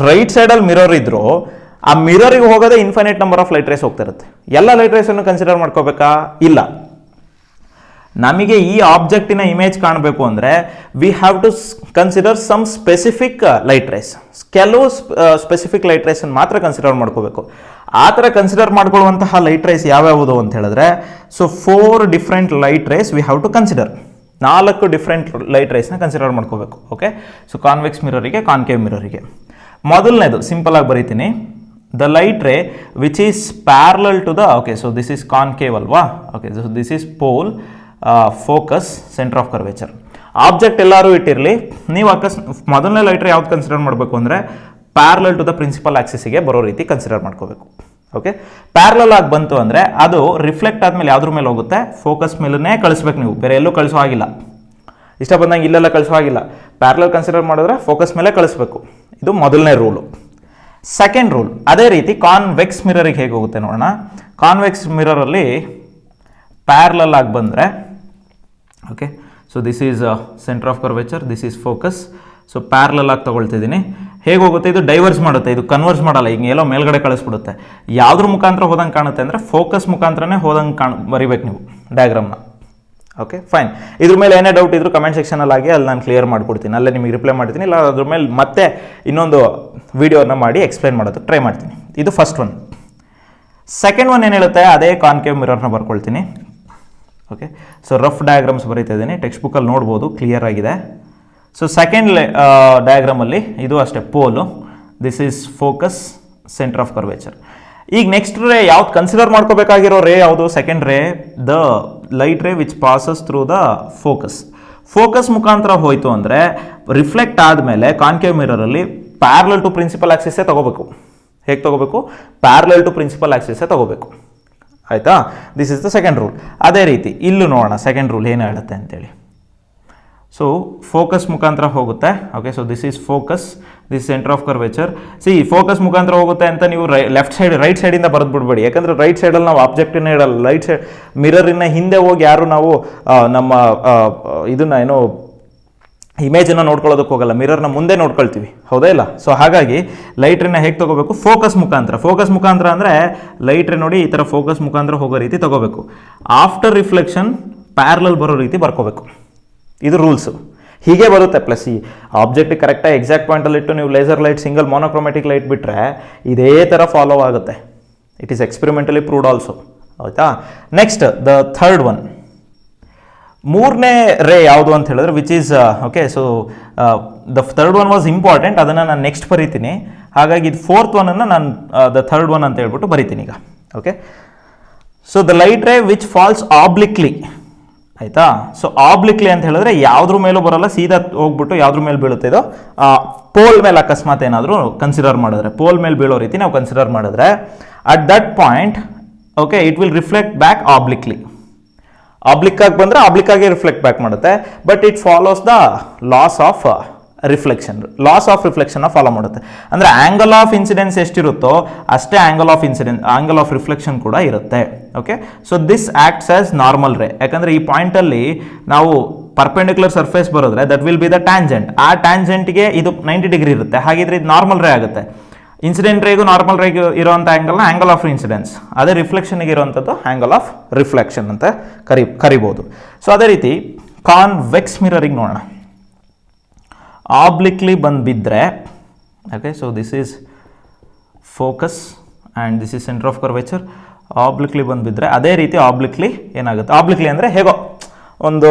ರೈಟ್ ಸೈಡಲ್ಲಿ ಮಿರರ್ ಇದ್ದರೂ ಆ ಮಿರರಿಗೆ ಹೋಗೋದೇ infinite number of light rays ಹೋಗ್ತಾ ಇರುತ್ತೆ. ಎಲ್ಲ ಲೈಟ್ ರೈಸನ್ನು ಕನ್ಸಿಡರ್ ಮಾಡ್ಕೋಬೇಕಾ? ಇಲ್ಲ. ನಮಗೆ ಈ ಆಬ್ಜೆಕ್ಟಿನ ಇಮೇಜ್ ಕಾಣಬೇಕು ಅಂದರೆ we have to consider some specific light rays. ಕೆಲವು ಸ್ಪೆಸಿಫಿಕ್ ಲೈಟ್ ರೈಸನ್ನು ಮಾತ್ರ ಕನ್ಸಿಡರ್ ಮಾಡ್ಕೋಬೇಕು. ಆ ಥರ ಕನ್ಸಿಡರ್ ಮಾಡ್ಕೊಳ್ಳುವಂತಹ ಲೈಟ್ ರೈಸ್ ಯಾವ್ಯಾವುದು ಅಂತ ಹೇಳಿದ್ರೆ, so 4 different light rays we have to consider. 4 different light ರೈಸ್ನ ಕನ್ಸಿಡರ್ ಮಾಡ್ಕೋಬೇಕು. ಓಕೆ, ಸೊ ಕಾನ್ವೆಕ್ಸ್ ಮಿರರಿಗೆ, ಕಾನ್ಕೇವ್ ಮಿರರಿಗೆ. ಮೊದಲನೇದು ಸಿಂಪಲ್ ಆಗಿ ಬರೀತೀನಿ, the light ray which is parallel to the, okay, so this is concave ಅಲ್ವಾ? Okay, so this is pole, focus, centre of curvature. Object ಎಲ್ಲರೂ ಇಟ್ಟಿರಲಿ, ನೀವು ಮೊದಲನೇ ಲೈಟ್ರೆ ಯಾವ್ದು ಕನ್ಸಿಡರ್ ಮಾಡಬೇಕು ಅಂದರೆ ಪ್ಯಾರಲಲ್ ಟು ದ ಪ್ರಿನ್ಸಿಪಲ್ ಆಕ್ಸಿಸ್ಗೆ ಬರೋ ರೀತಿ ಕನ್ಸಿಡರ್ ಮಾಡ್ಕೋಬೇಕು. ಓಕೆ, ಪ್ಯಾರಲಲ್ ಆಗಿ ಬಂತು ಅಂದರೆ ಅದು ರಿಫ್ಲೆಕ್ಟ್ ಆದಮೇಲೆ ಯಾವ್ದ್ರ ಮೇಲೆ ಹೋಗುತ್ತೆ? ಫೋಕಸ್ ಮೇಲೇ ಕಳಿಸ್ಬೇಕು ನೀವು, ಬೇರೆ ಎಲ್ಲೂ ಕಳಿಸೋ ಆಗಿಲ್ಲ. ಇಷ್ಟ ಬಂದಂಗೆ ಇಲ್ಲೆಲ್ಲ ಕಳಿಸೋ ಆಗಿಲ್ಲ. ಪ್ಯಾರಲಲ್ ಕನ್ಸಿಡರ್ ಮಾಡಿದ್ರೆ ಫೋಕಸ್ ಮೇಲೆ ಕಳಿಸ್ಬೇಕು. ಇದು ಮೊದಲನೇ ರೂಲು. ಸೆಕೆಂಡ್ ರೂಲ್ ಅದೇ ರೀತಿ ಕಾನ್ವೆಕ್ಸ್ ಮಿರರಿಗೆ ಹೇಗೆ ಹೋಗುತ್ತೆ ನೋಡೋಣ. ಕಾನ್ವೆಕ್ಸ್ ಮಿರರಲ್ಲಿ ಪ್ಯಾರಲಲ್ ಆಗಿ ಬಂದರೆ, okay, so this is centre of curvature, this is focus. So parallel ಆಗಿ ತೊಗೊಳ್ತಿದ್ದೀನಿ. ಹೇಗೆ ಹೋಗುತ್ತೆ? ಇದು ಡೈವರ್ಸ್ ಮಾಡುತ್ತೆ, ಇದು ಕನ್ವರ್ಸ್ ಮಾಡಲ್ಲ. ಈಗ ಎಲ್ಲೋ ಮೇಲ್ಗಡೆ ಕಳಿಸ್ಬಿಡುತ್ತೆ. ಯಾವುದ್ರ ಮುಖಾಂತರ ಹೋದಂಗೆ ಕಾಣುತ್ತೆ ಅಂದರೆ ಫೋಕಸ್ ಮುಖಾಂತರನೇ ಹೋದಂಗೆ ಬರಿಬೇಕು ನೀವು ಡಯಾಗ್ರಾಮ್ನ. Okay, fine. ಇದ್ರ ಮೇಲೆ ಏನೇ ಡೌಟ್ ಇದ್ರೂ ಕಮೆಂಟ್ ಸೆಕ್ಷನಲ್ಲಿ ಆಗಿ ಅಲ್ಲಿ ನಾನು ಕ್ಲಿಯರ್ ಮಾಡಿಕೊಡ್ತೀನಿ, ಅಲ್ಲೇ ನಿಮಗೆ ರಿಪ್ಲೈ ಮಾಡ್ತೀನಿ. ಇಲ್ಲ ಅದ್ರ ಮೇಲೆ ಮತ್ತೆ ಇನ್ನೊಂದು ವಿಡಿಯೋನ ಮಾಡಿ ಎಕ್ಸ್ಪ್ಲೈನ್ ಮಾಡೋದಕ್ಕೆ ಟ್ರೈ ಮಾಡ್ತೀನಿ. ಇದು ಫಸ್ಟ್ ಒನ್. ಸೆಕೆಂಡ್ ಒನ್ ಏನು ಹೇಳುತ್ತೆ, ಅದೇ ಕಾನ್ಕೇವ್ ಮಿರರ್ನ ಬರ್ಕೊಳ್ತೀನಿ. ಓಕೆ, ಸೊ ರಫ್ ಡಯಾಗ್ರಾಮ್ಸ್ ಬರೀತಾ ಇದ್ದೀನಿ, ಟೆಕ್ಸ್ಟ್ ಬುಕ್ಕಲ್ಲಿ ನೋಡ್ಬೋದು, ಕ್ಲಿಯರ್ ಆಗಿದೆ. ಸೊ ಸೆಕೆಂಡ್ ಡಯಾಗ್ರಾಮಲ್ಲಿ ಇದು ಅಷ್ಟೇ pole, this is focus, centre of curvature. ಈಗ ನೆಕ್ಸ್ಟ್ ರೇ ಯಾವ್ದು ಕನ್ಸಿಡರ್ ಮಾಡ್ಕೋಬೇಕಾಗಿರೋ ರೇ ಯಾವುದು? Second ray, the light ray which passes through the focus. Focus ಮುಖಾಂತರ ಹೋಯಿತು ಅಂದರೆ ರಿಫ್ಲೆಕ್ಟ್ ಆದಮೇಲೆ ಕಾನ್ಕೇವ್ ಮಿರರಲ್ಲಿ ಪ್ಯಾರಲಲ್ ಟು ಪ್ರಿನ್ಸಿಪಲ್ ಆಕ್ಸಿಸ್ಸೇ ತಗೋಬೇಕು. ಹೇಗೆ ತಗೋಬೇಕು? ಪ್ಯಾರಲಲ್ ಟು ಪ್ರಿನ್ಸಿಪಲ್ ಆಕ್ಸಿಸ್ಸೇ ತಗೋಬೇಕು, ಆಯಿತಾ? This is the second rule. ಅದೇ ರೀತಿ ಇಲ್ಲೂ ನೋಡೋಣ ಸೆಕೆಂಡ್ ರೂಲ್ ಏನು ಹೇಳುತ್ತೆ ಅಂತೇಳಿ. ಸೊ ಫೋಕಸ್ ಮುಖಾಂತರ ಹೋಗುತ್ತೆ. Okay, so this is focus, this centre of curvature. Focus ಮುಖಾಂತರ ಹೋಗುತ್ತೆ ಅಂತ ನೀವು ಲೆಫ್ಟ್ ಸೈಡ್, ರೈಟ್ ಸೈಡಿಂದ ಬರೆದು ಬಿಡಬೇಡಿ. ಯಾಕಂದರೆ ರೈಟ್ ಸೈಡಲ್ಲಿ ನಾವು ಆಬ್ಜೆಕ್ಟನ್ನ ಇಡಲ್ಲ. ರೈಟ್ ಸೈಡ್ ಮಿರರಿನ ಹಿಂದೆ ಹೋಗಿ ಯಾರು ನಾವು ನಮ್ಮ ಇದನ್ನು ಏನೋ ಇಮೇಜನ್ನು ನೋಡ್ಕೊಳ್ಳೋದಕ್ಕೆ ಹೋಗಲ್ಲ, ಮಿರರ್ನ ಮುಂದೆ ನೋಡ್ಕೊಳ್ತೀವಿ, ಹೌದಾ ಇಲ್ಲ? ಸೊ ಹಾಗಾಗಿ ಲೈಟ್ರನ್ನ ಹೇಗೆ ತೊಗೋಬೇಕು? ಫೋಕಸ್ ಮುಖಾಂತರ. ಫೋಕಸ್ ಮುಖಾಂತರ ಅಂದರೆ ಲೈಟ್ರೆ ನೋಡಿ ಈ ಥರ ಫೋಕಸ್ ಮುಖಾಂತರ ಹೋಗೋ ರೀತಿ ತೊಗೋಬೇಕು. ಆಫ್ಟರ್ ರಿಫ್ಲೆಕ್ಷನ್ ಪ್ಯಾರಲಲ್ ಬರೋ ರೀತಿ ಬರ್ಕೋಬೇಕು. ಇದು ರೂಲ್ಸು. ಹೀಗೆ ಬರುತ್ತೆ. ಪ್ಲಸ್ ಈ ಆಬ್ಜೆಕ್ಟ್ ಕರೆಕ್ಟಾಗಿ ಎಕ್ಸಾಕ್ಟ್ ಪಾಯಿಂಟಲ್ಲಿ ಇಟ್ಟು ನೀವು laser light single monochromatic light ಬಿಟ್ಟರೆ ಇದೇ ಥರ ಫಾಲೋ ಆಗುತ್ತೆ. It is experimentally proved also. ಆಯಿತಾ. ನೆಕ್ಸ್ಟ್ ದ ಥರ್ಡ್ ಒನ್, ಮೂರನೇ ರೇ ಯಾವುದು ಅಂತ ಹೇಳಿದ್ರೆ which is okay. So the third one was important, ಅದನ್ನು ನಾನು ನೆಕ್ಸ್ಟ್ ಬರೀತೀನಿ. ಹಾಗಾಗಿ ಇದು ಫೋರ್ತ್ ಒನ್ನನ್ನು ನಾನು ದ ಥರ್ಡ್ ಒನ್ ಅಂತ ಹೇಳ್ಬಿಟ್ಟು ಬರೀತೀನಿ ಈಗ. Okay. So the light ray which falls obliquely, ಆಯಿತಾ. ಸೊ ಆಬ್ಲಿಕ್ಲಿ ಅಂತ ಹೇಳಿದ್ರೆ ಯಾವುದ್ರ ಮೇಲೂ ಬರೋಲ್ಲ, ಸೀದಾ ಹೋಗ್ಬಿಟ್ಟು ಯಾವುದ್ರ ಮೇಲೆ ಬೀಳುತ್ತೆ ಇದು, ಪೋಲ್ ಮೇಲೆ ಅಕಸ್ಮಾತ್ ಏನಾದರೂ ಕನ್ಸಿಡರ್ ಮಾಡಿದ್ರೆ, ಪೋಲ್ ಮೇಲೆ ಬೀಳೋ ರೀತಿ ನಾವು ಕನ್ಸಿಡರ್ ಮಾಡಿದ್ರೆ at that point okay it will reflect back obliquely. ಆಬ್ಲಿಕ್ಕಾಗಿ ಬಂದರೆ ಆಬ್ಲಿಕ್ಕಾಗಿ ರಿಫ್ಲೆಕ್ಟ್ ಬ್ಯಾಕ್ ಮಾಡುತ್ತೆ. But it follows the laws of reflection, laws of ರಿಫ್ಲೆಕ್ಷನ್ನ ಫಾಲೋ ಮಾಡುತ್ತೆ. ಅಂದರೆ ಆ್ಯಂಗಲ್ ಆಫ್ ಇನ್ಸಿಡೆನ್ಸ್ ಎಷ್ಟಿರುತ್ತೋ ಅಷ್ಟೇ ಆ್ಯಂಗಲ್ ಆಫ್ ರಿಫ್ಲೆಕ್ಷನ್ ಕೂಡ ಇರುತ್ತೆ. Okay. So this acts as normal ray. ಯಾಕಂದರೆ ಈ ಪಾಯಿಂಟಲ್ಲಿ ನಾವು ಪರ್ಪೆಂಡಿಕ್ಯುಲರ್ ಸರ್ಫೇಸ್ ಬರೋದ್ರೆ that will be the tangent. ಆ ಟ್ಯಾಂಜೆಂಟ್ಗೆ ಇದು 90 ಡಿಗ್ರಿ ಇರುತ್ತೆ. ಹಾಗಿದ್ರೆ ಇದು ನಾರ್ಮಲ್ ರೇ ಆಗುತ್ತೆ. ಇನ್ಸಿಡೆಂಟ್ ರೇಗೂ ನಾರ್ಮಲ್ ರೇಗೂ ಇರೋವಂಥ ಆ್ಯಂಗಲ್ನ ಆ್ಯಂಗಲ್ ಆಫ್ ಇನ್ಸಿಡೆನ್ಸ್, ಅದೇ ರಿಫ್ಲೆಕ್ಷನ್ಗೆ ಇರೋವಂಥದ್ದು ಆ್ಯಂಗಲ್ ಆಫ್ ರಿಫ್ಲೆಕ್ಷನ್ ಅಂತ ಕರಿಬೋದು. ಸೊ ಅದೇ ರೀತಿ ಕಾನ್ವೆಕ್ಸ್ ಮಿರರಿಗೆ ನೋಡೋಣ. ಆಬ್ಲಿಕ್ಲಿ ಬಂದು ಬಿದ್ದರೆ okay. So this is focus and this is centre of curvature. Obliquely ಬಂದು ಬಿದ್ದರೆ ಅದೇ ರೀತಿ ಆಬ್ಲಿಕ್ಲಿ ಏನಾಗುತ್ತೆ, ಆಬ್ಲಿಕ್ಲಿ ಅಂದರೆ ಹೇಗೋ ಒಂದು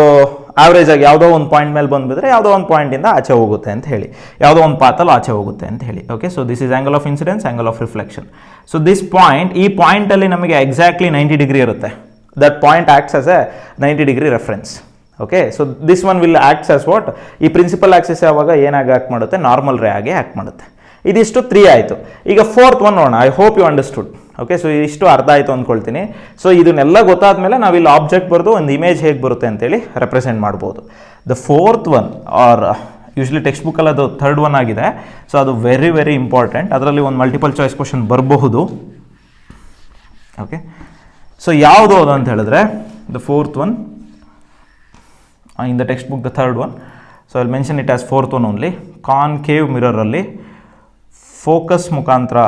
ಆವ್ರೇಜ್ ಆಗಿ ಯಾವುದೋ ಒಂದು ಪಾಯಿಂಟ್ ಮೇಲೆ ಬಂದು ಬಿದ್ದರೆ ಯಾವುದೋ ಒಂದು ಪಾಯಿಂಟಿಂದ ಆಚೆ ಹೋಗುತ್ತೆ ಅಂತ ಹೇಳಿ, ಯಾವುದೋ ಒಂದು ಪಾತಲ್ಲಿ ಆಚೆ ಹೋಗುತ್ತೆ ಅಂತ ಹೇಳಿ. Okay. So this is angle of incidence, angle of reflection. So this point, ಈ ಪಾಯಿಂಟಲ್ಲಿ ನಮಗೆ ಎಕ್ಸಾಕ್ಟ್ಲಿ 90 ಡಿಗ್ರಿ ಇರುತ್ತೆ. That point acts as A 90 degree reference. Okay. So this one will acts as what, ಈ ಪ್ರಿನ್ಸಿಪಲ್ ಆಕ್ಸಿಸ್ ಯಾವಾಗ ಏನಾಗಿ act ಮಾಡುತ್ತೆ, normal ರೇ ಆಗಿ act ಮಾಡುತ್ತೆ. ಇದಿಷ್ಟು 3 ಆಯಿತು. ಈಗ ಫೋರ್ತ್ ಒನ್ ನೋಡೋಣ. I hope you understood. Okay. So ಇಷ್ಟು ಅರ್ಥ ಆಯಿತು ಅಂದ್ಕೊಳ್ತೀನಿ. ಸೊ ಇದನ್ನೆಲ್ಲ ಗೊತ್ತಾದ್ಮೇಲೆ ನಾವಿಲ್ಲಿ ಆಬ್ಜೆಕ್ಟ್ ಬರೆದು ಒಂದು ಇಮೇಜ್ ಹೇಗೆ ಬರುತ್ತೆ ಅಂತೇಳಿ ರೆಪ್ರೆಸೆಂಟ್ ಮಾಡ್ಬೋದು. The fourth one are usually text ಬುಕ್ಕಲ್ಲಿ ಅದು ಥರ್ಡ್ ಒನ್ ಆಗಿದೆ. ಸೊ ಅದು ವೆರಿ ವೆರಿ ಇಂಪಾರ್ಟೆಂಟ್. ಅದರಲ್ಲಿ ಒಂದು ಮಲ್ಟಿಪಲ್ ಚಾಯ್ಸ್ ಕ್ವಶನ್ ಬರಬಹುದು. ಓಕೆ. ಸೊ ಯಾವುದು ಅದು ಅಂತ ಹೇಳಿದ್ರೆ the fourth one in the textbook, the third one. So I mention it as fourth one only. Concave ಮಿರರಲ್ಲಿ ಫೋಕಸ್ ಮುಖಾಂತರ,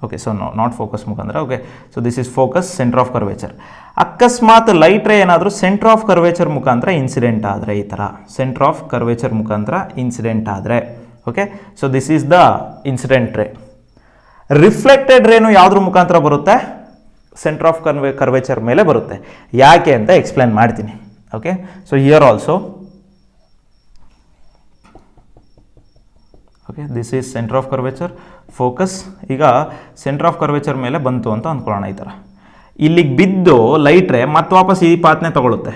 ಓಕೆ. ಸೊ ನಾಟ್ ಫೋಕಸ್ ಮುಖಾಂತರ. Okay. So this is focus, centre of curvature. ಅಕಸ್ಮಾತ್ light ರೇ ಏನಾದರೂ centre of curvature ಮುಖಾಂತರ incident ಆದರೆ, ಈ ಥರ ಸೆಂಟರ್ ಆಫ್ ಕರ್ವೇಚರ್ ಮುಖಾಂತರ ಇನ್ಸಿಡೆಂಟ್ ಆದರೆ, okay. So this is the incident ರೇ. ರಿಫ್ಲೆಕ್ಟೆಡ್ ರೇನು ಯಾವುದ್ರ ಮುಖಾಂತರ ಬರುತ್ತೆ, ಸೆಂಟರ್ ಆಫ್ ಕರ್ವೇಚರ್ ಮೇಲೆ ಬರುತ್ತೆ. ಯಾಕೆ ಅಂತ ಎಕ್ಸ್ಪ್ಲೇನ್ ಮಾಡ್ತೀನಿ. Okay. So here also okay this is centre of curvature, focus. ಈಗ ಸೆಂಟರ್ ಆಫ್ ಕರ್ವೇಚರ್ ಮೇಲೆ ಬಂತು ಅಂತ ಅಂದ್ಕೊಳ್ಳೋಣ. ಈ ಥರ ಇಲ್ಲಿಗೆ ಬಿದ್ದು ಲೈಟ್ ರೇ ಮತ್ತೆ ವಾಪಸ್ ಈ ಪಾತ್ನೆ ತಗೊಳುತ್ತೆ.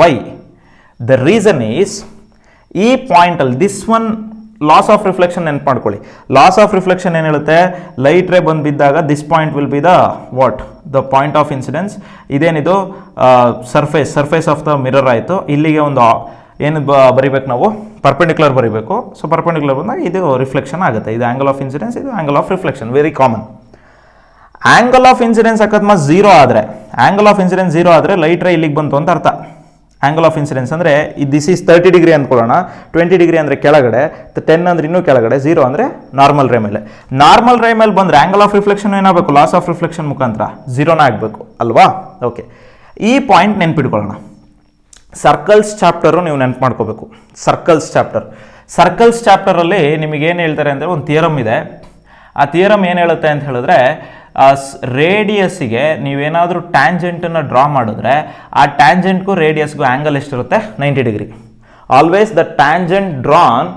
ವೈ? ದ ರೀಸನ್ ಈಸ್ ಈ ಪಾಯಿಂಟಲ್ಲಿ this one laws of reflection ನೆನ್ಪು ಮಾಡ್ಕೊಳ್ಳಿ. ಲಾಸ್ ಆಫ್ ರಿಫ್ಲೆಕ್ಷನ್ ಏನು ಹೇಳುತ್ತೆ, ಲೈಟ್ ರೇ ಬಂದು ಬಿದ್ದಾಗ this point will be the what, the point of incidence. ಇದೇನಿದು ಸರ್ಫೇಸ್ ಆಫ್ ದ ಮಿರರ್ ಆಯಿತು. ಇಲ್ಲಿಗೆ ಒಂದು ಏನು ಬರಿಬೇಕು ನಾವು, ಪರ್ಪೆಂಡಿಕ್ಯುಲರ್ ಬರೀಬೇಕು. ಸೊ ಪರ್ಪೆಂಡಿಕ್ಯುಲರ್ ಬಂದಾಗ ಇದು ರಿಫ್ಲೆಕ್ಷನ್ ಆಗುತ್ತೆ. ಇದು ಆ್ಯಂಗಲ್ ಆಫ್ ಇನ್ಸಿಡೆನ್ಸ್, ಇದು angle of reflection, very common. Angle of incidence ಅಕಸ್ಮಾತ್ 0 ಆದರೆ, ಆ್ಯಂಗಲ್ ಆಫ್ ಇನ್ಸಿಡೆನ್ಸ್ 0 ಆದರೆ ಲೈಟ್ ರೇ ಇಲ್ಲಿಗೆ ಬಂತು ಅಂತ ಅರ್ಥ. ಆ್ಯಂಗಲ್ ಆಫ್ ಇನ್ಸಿಡೆನ್ಸ್ ಅಂದರೆ ದಿಸ್ ಈಸ್ 30 ಡಿಗ್ರಿ ಅಂದ್ಕೊಳ್ಳೋಣ. 20 ಡಿಗ್ರಿ ಅಂದರೆ ಕೆಳಗಡೆ, 10 ಅಂದರೆ ಇನ್ನೂ ಕೆಳಗಡೆ, 0 ಅಂದರೆ ನಾರ್ಮಲ್ ರೇ ಮೇಲೆ. ನಾರ್ಮಲ್ ರೇ ಮೇಲೆ ಬಂದರೆ ಆ್ಯಂಗಲ್ ಆಫ್ ರಿಫ್ಲೆಕ್ಷನ್ ಏನಾಗಬೇಕು, ಲಾಸ್ ಆಫ್ ರಿಫ್ಲೆಕ್ಷನ್ ಮುಖಾಂತರ 0ನ ಆಗಬೇಕು ಅಲ್ವಾ. ಓಕೆ. ಈ ಪಾಯಿಂಟ್ ನೆನ್ಪಿಟ್ಕೊಳ್ಳೋಣ. ಸರ್ಕಲ್ಸ್ ಚಾಪ್ಟರು ನೀವು ನೆನ್ಪು ಮಾಡ್ಕೋಬೇಕು. ಸರ್ಕಲ್ಸ್ ಚಾಪ್ಟರಲ್ಲಿ ನಿಮಗೇನು ಹೇಳ್ತಾರೆ ಅಂದರೆ ಒಂದು ಥಿಯರಮ್ ಇದೆ. ಆ ಥಿಯರಮ್ ಏನು ಹೇಳುತ್ತೆ ಅಂತ ಹೇಳಿದ್ರೆ, ರೇಡಿಯಸ್ಸಿಗೆ ನೀವೇನಾದರೂ ಟ್ಯಾಂಜೆಂಟನ್ನು ಡ್ರಾ ಮಾಡಿದ್ರೆ ಆ ಟ್ಯಾಂಜೆಂಟ್ಗೂ ರೇಡಿಯಸ್ಗೂ ಆ್ಯಂಗಲ್ ಎಷ್ಟಿರುತ್ತೆ, 90 degree. Always the tangent drawn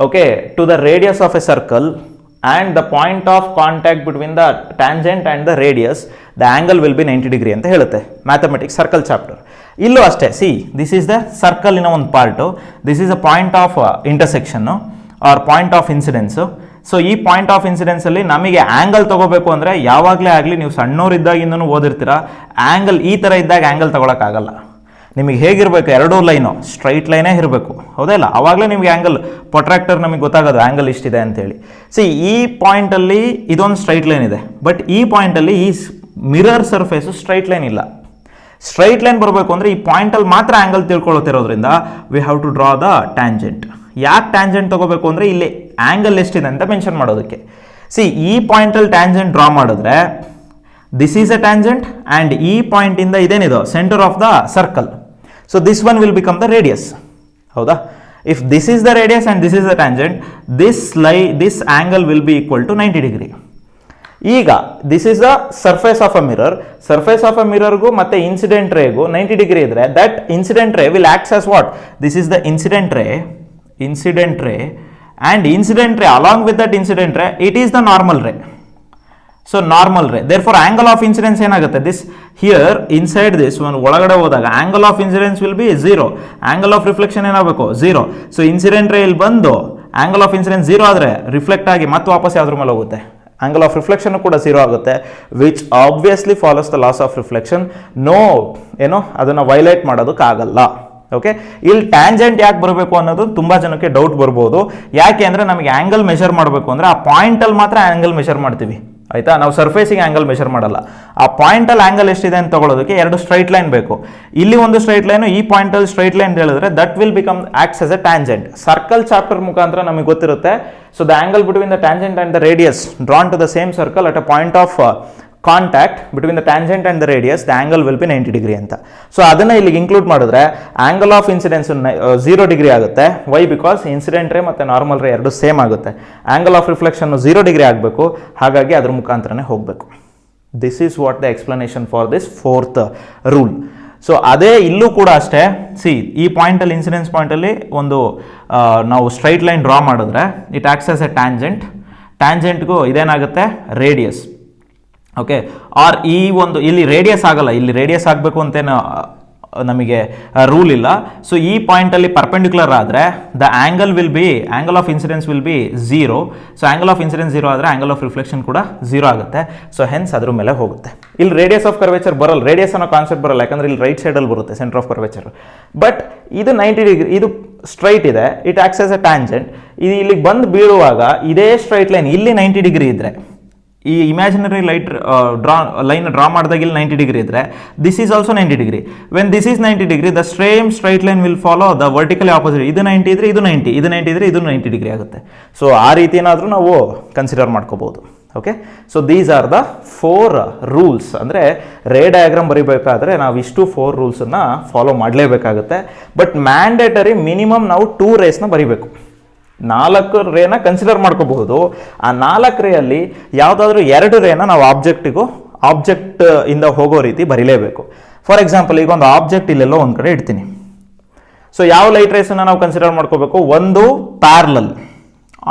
okay to the radius of a circle and the point of contact between the tangent and the radius, the angle will be 90 degree ಅಂತ ಹೇಳುತ್ತೆ ಮ್ಯಾಥಮೆಟಿಕ್ಸ್ ಸರ್ಕಲ್ ಚಾಪ್ಟರ್. ಇಲ್ಲೂ ಅಷ್ಟೇ. See, this is the ಸರ್ಕಲಿನ ಒಂದು part, this is a point of intersection or point of incidence. So ಈ point of ಇನ್ಸಿಡೆನ್ಸಲ್ಲಿ ನಮಗೆ angle ತೊಗೋಬೇಕು ಅಂದರೆ ಯಾವಾಗಲೇ ಆಗಲಿ ನೀವು ಸಣ್ಣವರಿದ್ದಾಗಿಂದನೂ ಓದಿರ್ತೀರ, ಆ್ಯಂಗಲ್ ಈ ಥರ ಇದ್ದಾಗ ಆ್ಯಂಗಲ್ ತೊಗೊಳಕ್ಕಾಗಲ್ಲ. ನಿಮಗೆ ಹೇಗಿರಬೇಕು, ಎರಡೂ ಲೈನು ಸ್ಟ್ರೈಟ್ ಲೈನೇ ಇರಬೇಕು, ಹೌದಲ್ಲ? ಆವಾಗಲೇ ನಿಮಗೆ ಆ್ಯಂಗಲ್ ಪ್ರೊಟ್ರಾಕ್ಟರ್ ನಮಗೆ ಗೊತ್ತಾಗೋದು ಆ್ಯಂಗಲ್ ಇಷ್ಟಿದೆ ಅಂತೇಳಿ. ಸಿ, ಈ ಪಾಯಿಂಟಲ್ಲಿ ಇದೊಂದು ಸ್ಟ್ರೈಟ್ ಲೈನ್ ಇದೆ, ಬಟ್ ಈ ಪಾಯಿಂಟಲ್ಲಿ ಈ ಮಿರರ್ ಸರ್ಫೇಸು ಸ್ಟ್ರೈಟ್ ಲೈನ್ ಇಲ್ಲ. ಸ್ಟ್ರೈಟ್ ಲೈನ್ ಬರಬೇಕು ಅಂದರೆ ಈ ಪಾಯಿಂಟಲ್ಲಿ ಮಾತ್ರ ಆ್ಯಂಗಲ್ ತಿಳ್ಕೊಳ್ತಿರೋದ್ರಿಂದ we have to draw the tangent. ಯಾಕೆ ಟ್ಯಾಂಜೆಂಟ್ ತೊಗೋಬೇಕು ಅಂದರೆ ಇಲ್ಲಿ ಆ್ಯಂಗಲ್ ಎಷ್ಟಿದೆ ಅಂತ ಮೆನ್ಷನ್ ಮಾಡೋದಕ್ಕೆ. ಸಿ, ಈ ಪಾಯಿಂಟಲ್ಲಿ ಟ್ಯಾಂಜೆಂಟ್ ಡ್ರಾ ಮಾಡಿದ್ರೆ this is A tangent and ಈ ಪಾಯಿಂಟಿಂದ ಇದೇನಿದು centre of the circle. So this one will become the radius, ಹೌದಾ? If this is the radius and this is the tangent, this angle will be equal to 90 degree. ಈಗ this is the surface of a ಮಿರರ್ಗೂ ಮತ್ತೆ incident ರೇಗೂ 90 degree ಇದ್ರೆ that incident ray will acts as what? This is the incident ray and incident ray along with that incident ray, it is the normal ray. So normal ray, therefore angle of incidence ಏನಾಗುತ್ತೆ? This here inside this one ಒಳಗಡೆ ಹೋದಾಗ angle of incidence will be 0, angle of reflection ಏನಾಗಬೇಕು? 0. So incident ray ಇಲ್ಲಿ ಬಂದು angle of incidence 0 ಆದರೆ reflect ಆಗಿ ಮತ್ತೆ ವಾಪಸ್ ಯಾವ್ದ್ರ ಮೇಲೆ ಹೋಗುತ್ತೆ? ಆಂಗಲ್ ಆಫ್ ರಿಫ್ಲೆಕ್ಷನ್ ಕೂಡ 0 ಆಗುತ್ತೆ, which obviously follows the laws of reflection. ಅದನ್ನು ವೈಲೇಟ್ ಮಾಡೋದಕ್ಕಾಗಲ್ಲ. ಓಕೆ, ಇಲ್ಲಿ ಟ್ಯಾಂಜೆಂಟ್ ಯಾಕೆ ಬರಬೇಕು ಅನ್ನೋದು ತುಂಬ ಜನಕ್ಕೆ ಡೌಟ್ ಬರ್ಬೋದು. ಯಾಕೆ ಅಂದರೆ ನಮಗೆ ಆ್ಯಂಗಲ್ ಮೆಷರ್ ಮಾಡಬೇಕು ಅಂದರೆ ಆ ಪಾಯಿಂಟಲ್ಲಿ ಮಾತ್ರ ಆ್ಯಂಗಲ್ ಮೆಷರ್ ಮಾಡ್ತೀವಿ, ಆಯಿತಾ? ನಾವು ಸರ್ಫೇಸಿಗೆ ಆ್ಯಂಗಲ್ ಮೆಷರ್ ಮಾಡಲ್ಲ. ಆ ಪಾಯಿಂಟಲ್ಲಿ ಆ್ಯಂಗಲ್ ಎಷ್ಟಿದೆ ಅಂತ ತಗೊಳ್ಳೋದಕ್ಕೆ 2 ಸ್ಟ್ರೈಟ್ ಲೈನ್ ಬೇಕು. ಇಲ್ಲಿ ಒಂದು ಸ್ಟ್ರೈಟ್ ಲೈನು, ಈ ಪಾಯಿಂಟಲ್ಲಿ ಸ್ಟ್ರೈಟ್ ಲೈನ್ ಹೇಳಿದ್ರೆ that will become acts as a tangent. Circle chapter ಮುಖಾಂತರ ನಮಗೆ ಗೊತ್ತಿರುತ್ತೆ. So the angle between the tangent and the radius drawn to the same circle at a point of contact between the tangent and the radius, the angle will be 90 degree ಅಂತ. So ಅದನ್ನು ಇಲ್ಲಿಗೆ include ಮಾಡಿದ್ರೆ angle of incidence 0 degree ಆಗುತ್ತೆ. Why? Because incident ray ಮತ್ತು normal ರೇ ಎರಡು same ಆಗುತ್ತೆ. Angle of reflection 0 degree ಆಗಬೇಕು, ಹಾಗಾಗಿ ಅದ್ರ ಮುಖಾಂತರನೇ ಹೋಗಬೇಕು. This is what the explanation for this 4th rule. So ಅದೇ ಇಲ್ಲೂ ಕೂಡ ಅಷ್ಟೇ. ಈ ಪಾಯಿಂಟಲ್ಲಿ ಇನ್ಸಿಡೆನ್ಸ್ ಪಾಯಿಂಟಲ್ಲಿ ಒಂದು ನಾವು ಸ್ಟ್ರೈಟ್ ಲೈನ್ ಡ್ರಾ ಮಾಡಿದ್ರೆ ಇಟ್ ಆಕ್ಟ್ಸ್ ಆಸ್ ಎ ಟ್ಯಾಂಜೆಂಟ್ಗೂ ಇದೇನಾಗುತ್ತೆ? ರೇಡಿಯಸ್. ಓಕೆ, ಆರ್ ಈ ಒಂದು ಇಲ್ಲಿ ರೇಡಿಯಸ್ ಆಗಲ್ಲ, ಇಲ್ಲಿ ರೇಡಿಯಸ್ ಆಗಬೇಕು ಅಂತೇನು ನಮಗೆ ರೂಲ್ ಇಲ್ಲ. ಸೊ ಈ ಪಾಯಿಂಟಲ್ಲಿ ಪರ್ಪೆಂಡಿಕ್ಯುಲರ್ ಆದರೆ the angle of incidence will be 0. So angle of incidence 0 ಆದರೆ ಆ್ಯಂಗಲ್ ಆಫ್ ರಿಫ್ಲೆಕ್ಷನ್ ಕೂಡ 0 ಆಗುತ್ತೆ. ಸೊ ಹೆನ್ಸ್ ಅದ್ರ ಮೇಲೆ ಹೋಗುತ್ತೆ. ಇಲ್ಲಿ ರೇಡಿಯಸ್ ಆಫ್ ಕರ್ವೇಚರ್ ಬರಲ್ಲ, ರೇಡಿಯಸ್ ಅನ್ನೋ ಕಾನ್ಸೆಪ್ಟ್ ಬರಲ್ಲ, ಯಾಕಂದ್ರೆ ಇಲ್ಲಿ ರೈಟ್ ಸೈಡಲ್ಲಿ ಬರುತ್ತೆ ಸೆಂಟರ್ ಆಫ್ ಕರ್ವೇಚರ್. ಬಟ್ ಇದು 90 ಡಿಗ್ರಿ, ಇದು ಸ್ಟ್ರೈಟ್ ಇದೆ, it acts as a tangent. ಇದು ಇಲ್ಲಿಗೆ ಬಂದು ಬೀಳುವಾಗ ಇದೇ ಸ್ಟ್ರೈಟ್ ಲೈನ್ ಇಲ್ಲಿ 90 ಡಿಗ್ರಿ ಇದ್ದರೆ, ಈ ಇಮ್ಯಾಜಿನರಿ ಲೈನ್ ಡ್ರಾ ಮಾಡಿದಾಗ ಇಲ್ಲಿ 90 ಡಿಗ್ರಿ ಇದ್ರೆ this is also 90 degree. When this is 90 degree the same straight line will follow the vertically opposite. ಇದು 90 ಇದ್ರೆ ಇದು 90, ಇದು 90 ಇದ್ರೆ ಇದು 90 ಡಿಗ್ರಿ ಆಗುತ್ತೆ. ಸೊ ಆ ರೀತಿ ಏನಾದರೂ ನಾವು ಕನ್ಸಿಡರ್ ಮಾಡ್ಕೋಬಹುದು. Okay, so these are the 4 rules. ಅಂದರೆ ರೇ ಡಯಾಗ್ರಾಮ್ ಬರೀಬೇಕಾದ್ರೆ ನಾವು ಇಷ್ಟು 4 ರೂಲ್ಸನ್ನು ಫಾಲೋ ಮಾಡಲೇಬೇಕಾಗುತ್ತೆ. ಬಟ್ ಮ್ಯಾಂಡೇಟರಿ ಮಿನಿಮಮ್ ನಾವು 2 ರೇಸ್ನ ಬರೀಬೇಕು. 4 ರೇನ ಕನ್ಸಿಡರ್ ಮಾಡ್ಕೋಬಹುದು. ಆ 4 ರೇಯಲ್ಲಿ ಯಾವುದಾದ್ರೂ 2 ರೇನ ನಾವು ಆಬ್ಜೆಕ್ಟ್ ಇಂದ ಹೋಗೋ ರೀತಿ ಬರೀಲೇಬೇಕು. ಫಾರ್ ಎಕ್ಸಾಂಪಲ್, ಈಗ ಒಂದು ಆಬ್ಜೆಕ್ಟ್ ಇಲ್ಲೆಲ್ಲೋ ಒಂದು ಕಡೆ ಇಡ್ತೀನಿ. ಸೊ ಯಾವ ಲೈಟ್ ರೇಸನ್ನು ನಾವು ಕನ್ಸಿಡರ್ ಮಾಡ್ಕೋಬೇಕು? ಒಂದು ಪ್ಯಾರಲಲ್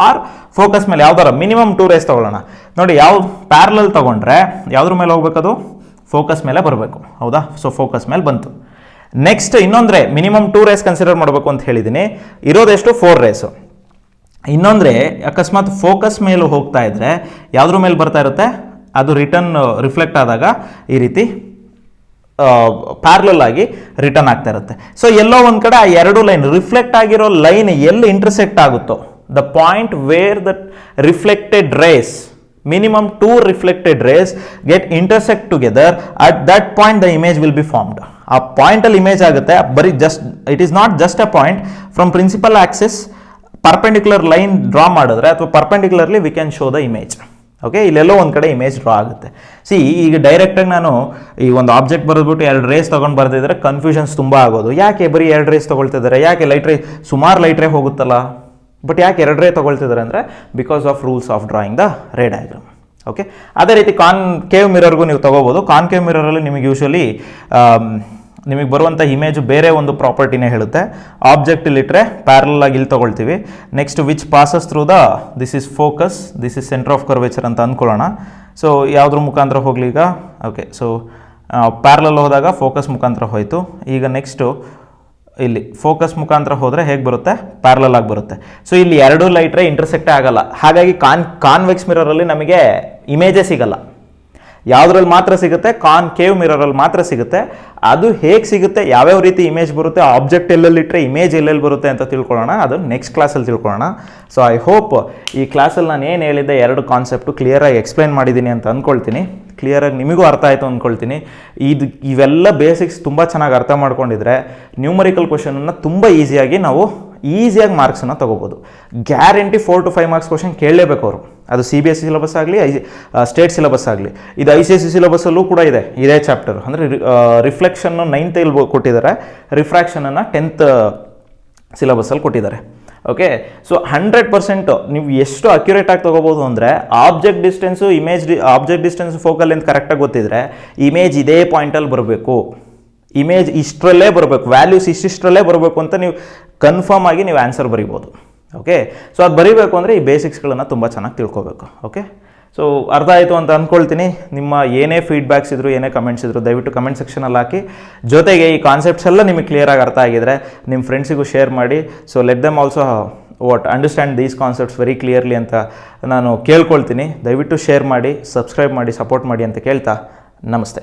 ಆರ್ ಫೋಕಸ್ ಮೇಲೆ ಯಾವ್ದಾರ ಮಿನಿಮಮ್ 2 ರೇಸ್ ತಗೊಳ್ಳೋಣ. ನೋಡಿ, ಯಾವ ಪ್ಯಾರಲಲ್ ತಗೊಂಡ್ರೆ ಯಾವ್ದ್ರ ಮೇಲೆ ಹೋಗ್ಬೇಕದು? ಫೋಕಸ್ ಮೇಲೆ ಬರಬೇಕು, ಹೌದಾ? ಸೊ ಫೋಕಸ್ ಮೇಲೆ ಬಂತು. ನೆಕ್ಸ್ಟ್ ಇನ್ನೊಂದ್ರೆ ಮಿನಿಮಮ್ 2 ರೇಸ್ ಕನ್ಸಿಡರ್ ಮಾಡಬೇಕು ಅಂತ ಹೇಳಿದ್ದೀನಿ. ಇರೋದೆಷ್ಟು? 4 ರೇಸು. ಇನ್ನೊಂದ್ರೆ ಅಕಸ್ಮಾತ್ ಫೋಕಸ್ ಮೇಲೂ ಹೋಗ್ತಾ ಇದ್ರೆ ಯಾವುದ್ರ ಮೇಲೆ ಬರ್ತಾ ಇರುತ್ತೆ? ಅದು ರಿಫ್ಲೆಕ್ಟ್ ಆದಾಗ ಈ ರೀತಿ ಪ್ಯಾರಲಲ್ ಆಗಿ ರಿಟರ್ನ್ ಆಗ್ತಾ ಇರುತ್ತೆ. ಸೊ ಎಲ್ಲೋ ಒಂದು ಕಡೆ ಆ 2 ಲೈನ್ ರಿಫ್ಲೆಕ್ಟ್ ಆಗಿರೋ ಲೈನ್ ಎಲ್ಲಿ ಇಂಟರ್ಸೆಕ್ಟ್ ಆಗುತ್ತೋ, the point where the reflected rays, minimum 2 reflected rays get intersect together, at that point the image will be formed. ಆ ಪಾಯಿಂಟಲ್ಲಿ ಇಮೇಜ್ ಆಗುತ್ತೆ. ಬರೀ it is not just a point. From principal axis perpendicular line draw ಮಾಡಿದ್ರೆ ಅಥವಾ ಪರ್ಪೆಂಡಿಕ್ಯುಲರ್ಲಿ we can show the image. Okay, ಇಲ್ಲೆಲ್ಲೋ ಒಂದು ಕಡೆ image draw ಆಗುತ್ತೆ. ಈಗ ಡೈರೆಕ್ಟಾಗಿ ನಾನು ಈ ಒಂದು ಆಬ್ಜೆಕ್ಟ್ ಬರೆದ್ಬಿಟ್ಟು 2 ರೇಸ್ ತೊಗೊಂಡು ಬರ್ದಿದ್ರೆ ಕನ್ಫ್ಯೂಷನ್ಸ್ ತುಂಬ ಆಗೋದು. ಯಾಕೆ ಬರೀ 2 ರೇಸ್ ತೊಗೊಳ್ತಿದ್ದಾರೆ? ಯಾಕೆ ಲೈಟ್ ರೇ ಸುಮಾರು ಲೈಟ್ ರೇ ಹೋಗುತ್ತಲ್ಲ, ಬಟ್ ಯಾಕೆ 2 ರೇ ತೊಗೊಳ್ತಿದ್ದಾರೆ ಅಂದರೆ because of rules of drawing the ray diagram. Okay, ಅದೇ ರೀತಿ ಕಾನ್ಕೇವ್ ಮಿರರ್ಗೂ ನೀವು ತೊಗೋಬೋದು. ಕಾನ್ಕೇವ್ ಮಿರರಲ್ಲಿ ನಿಮಗೆ ಯೂಶ್ವಲಿ ನಿಮಗೆ ಬರುವಂಥ ಇಮೇಜು ಬೇರೆ ಒಂದು ಪ್ರಾಪರ್ಟಿನೇ ಹೇಳುತ್ತೆ. ಆಬ್ಜೆಕ್ಟ್ ಇಲ್ಲಿಟ್ಟರೆ ಪ್ಯಾರಲ್ ಆಗಿ ಇಲ್ಲಿ ತೊಗೊಳ್ತೀವಿ. Next which passes through this is focus, this is centre of curvature ಅಂತ ಅಂದ್ಕೊಳ್ಳೋಣ. ಸೊ ಯಾವುದ್ರ ಮುಖಾಂತರ ಹೋಗಲಿ ಈಗ? ಓಕೆ, ಸೊ ಪ್ಯಾರಲಲ್ ಹೋದಾಗ ಫೋಕಸ್ ಮುಖಾಂತರ ಹೋಯಿತು. ಈಗ ನೆಕ್ಸ್ಟು ಇಲ್ಲಿ ಫೋಕಸ್ ಮುಖಾಂತರ ಹೋದರೆ ಹೇಗೆ ಬರುತ್ತೆ? ಪ್ಯಾರಲಲ್ ಆಗಿ ಬರುತ್ತೆ. ಸೊ ಇಲ್ಲಿ 2 ಲೈಟ್ ರೇ ಇಂಟರ್ಸೆಕ್ಟೇ ಆಗಲ್ಲ. ಹಾಗಾಗಿ ಕಾನ್ವೆಕ್ಸ್ ಮಿರರಲ್ಲಿ ನಮಗೆ ಇಮೇಜೇ ಸಿಗಲ್ಲ. ಯಾವುದ್ರಲ್ಲಿ ಮಾತ್ರ ಸಿಗುತ್ತೆ? ಕಾನ್ಕೇವ್ ಮಿರರಲ್ಲಿ ಮಾತ್ರ ಸಿಗುತ್ತೆ. ಅದು ಹೇಗೆ ಸಿಗುತ್ತೆ, ಯಾವ್ಯಾವ ರೀತಿ ಇಮೇಜ್ ಬರುತ್ತೆ, ಆಬ್ಜೆಕ್ಟ್ ಎಲ್ಲೆಲ್ಲಿಟ್ಟರೆ ಇಮೇಜ್ ಎಲ್ಲೆಲ್ಲಿ ಬರುತ್ತೆ ಅಂತ ತಿಳ್ಕೊಳ್ಳೋಣ. ಅದು ನೆಕ್ಸ್ಟ್ ಕ್ಲಾಸಲ್ಲಿ ತಿಳ್ಕೊಳ್ಳೋಣ. ಸೊ ಐ ಹೋಪ್ ಈ ಕ್ಲಾಸಲ್ಲಿ ನಾನು ಏನು ಹೇಳಿದ್ದೆ 2 ಕಾನ್ಸೆಪ್ಟು ಕ್ಲಿಯರಾಗಿ ಎಕ್ಸ್ಪ್ಲೈನ್ ಮಾಡಿದ್ದೀನಿ ಅಂತ ಅಂದ್ಕೊಳ್ತೀನಿ. ಕ್ಲಿಯರಾಗಿ ನಿಮಗೂ ಅರ್ಥ ಆಯಿತು ಅಂದ್ಕೊಳ್ತೀನಿ. ಇವೆಲ್ಲ ಬೇಸಿಕ್ಸ್ ತುಂಬ ಚೆನ್ನಾಗಿ ಅರ್ಥ ಮಾಡ್ಕೊಂಡಿದ್ರೆ ನ್ಯೂಮರಿಕಲ್ ಕ್ವಶನನ್ನು ತುಂಬ ಈಸಿಯಾಗಿ ಮಾರ್ಕ್ಸನ್ನು ತೊಗೋಬೋದು. ಗ್ಯಾರಂಟಿ 4 to 5 ಮಾರ್ಕ್ಸ್ ಕ್ವಶನ್ ಕೇಳಲೇಬೇಕು ಅವರು. ಅದು CBSE ಸಿಲೆಬಸ್ ಆಗಲಿ, ಸ್ಟೇಟ್ ಸಿಲೆಬಸ್ ಆಗಲಿ. ಇದು ICSE ಸಿಲೆಬಸ್ಸಲ್ಲೂ ಕೂಡ ಇದೆ ಇದೇ ಚಾಪ್ಟರ್. ಅಂದರೆ ರಿಫ್ಲೆಕ್ಷನ್ನು 9th ಕೊಟ್ಟಿದ್ದಾರೆ, ರಿಫ್ರಾಕ್ಷನನ್ನು 10th ಸಿಲೆಬಸ್ಸಲ್ಲಿ ಕೊಟ್ಟಿದ್ದಾರೆ. ಓಕೆ, ಸೊ 100% ನೀವು ಎಷ್ಟು ಅಕ್ಯುರೇಟಾಗಿ ತೊಗೋಬೋದು ಅಂದರೆ ಆಬ್ಜೆಕ್ಟ್ ಡಿಸ್ಟೆನ್ಸ್ ಫೋಕಲ್ ಲೆಂತ್ ಕರೆಕ್ಟಾಗಿ ಗೊತ್ತಿದ್ರೆ ಇಮೇಜ್ ಇದೇ ಪಾಯಿಂಟಲ್ಲಿ ಬರಬೇಕು, ಇಮೇಜ್ ಇಷ್ಟರಲ್ಲೇ ಬರಬೇಕು, ವ್ಯಾಲ್ಯೂಸ್ ಇಷ್ಟಿಷ್ಟರಲ್ಲೇ ಬರಬೇಕು ಅಂತ ನೀವು ಕನ್ಫರ್ಮ್ ಆಗಿ ನೀವು ಆನ್ಸರ್ ಬರಿಬೋದು. ಓಕೆ, ಸೊ ಅದು ಬರೀಬೇಕು ಅಂದರೆ ಈ ಬೇಸಿಕ್ಸ್ಗಳನ್ನು ತುಂಬ ಚೆನ್ನಾಗಿ ತಿಳ್ಕೊಬೇಕು. ಓಕೆ, ಸೊ ಅರ್ಥ ಆಯಿತು ಅಂತ ಅಂದ್ಕೊಳ್ತೀನಿ. ನಿಮ್ಮ ಏನೇ ಫೀಡ್ಬ್ಯಾಕ್ಸ್ ಇದ್ರು, ಏನೇ ಕಮೆಂಟ್ಸ್ ಇದ್ರು, ದಯವಿಟ್ಟು ಕಮೆಂಟ್ ಸೆಕ್ಷನಲ್ಲಿ ಹಾಕಿ. ಜೊತೆಗೆ ಈ ಕಾನ್ಸೆಪ್ಟ್ಸ್ ಎಲ್ಲ ನಿಮಗೆ ಕ್ಲಿಯರಾಗಿ ಅರ್ಥ ಆಗಿದ್ರೆ ನಿಮ್ಮ ಫ್ರೆಂಡ್ಸಿಗೂ ಶೇರ್ ಮಾಡಿ. So let them also understand these concepts very clearly ಅಂತ ನಾನು ಕೇಳ್ಕೊಳ್ತೀನಿ. ದಯವಿಟ್ಟು ಶೇರ್ ಮಾಡಿ, ಸಬ್ಸ್ಕ್ರೈಬ್ ಮಾಡಿ, ಸಪೋರ್ಟ್ ಮಾಡಿ ಅಂತ ಕೇಳ್ತಾ ನಮಸ್ತೆ.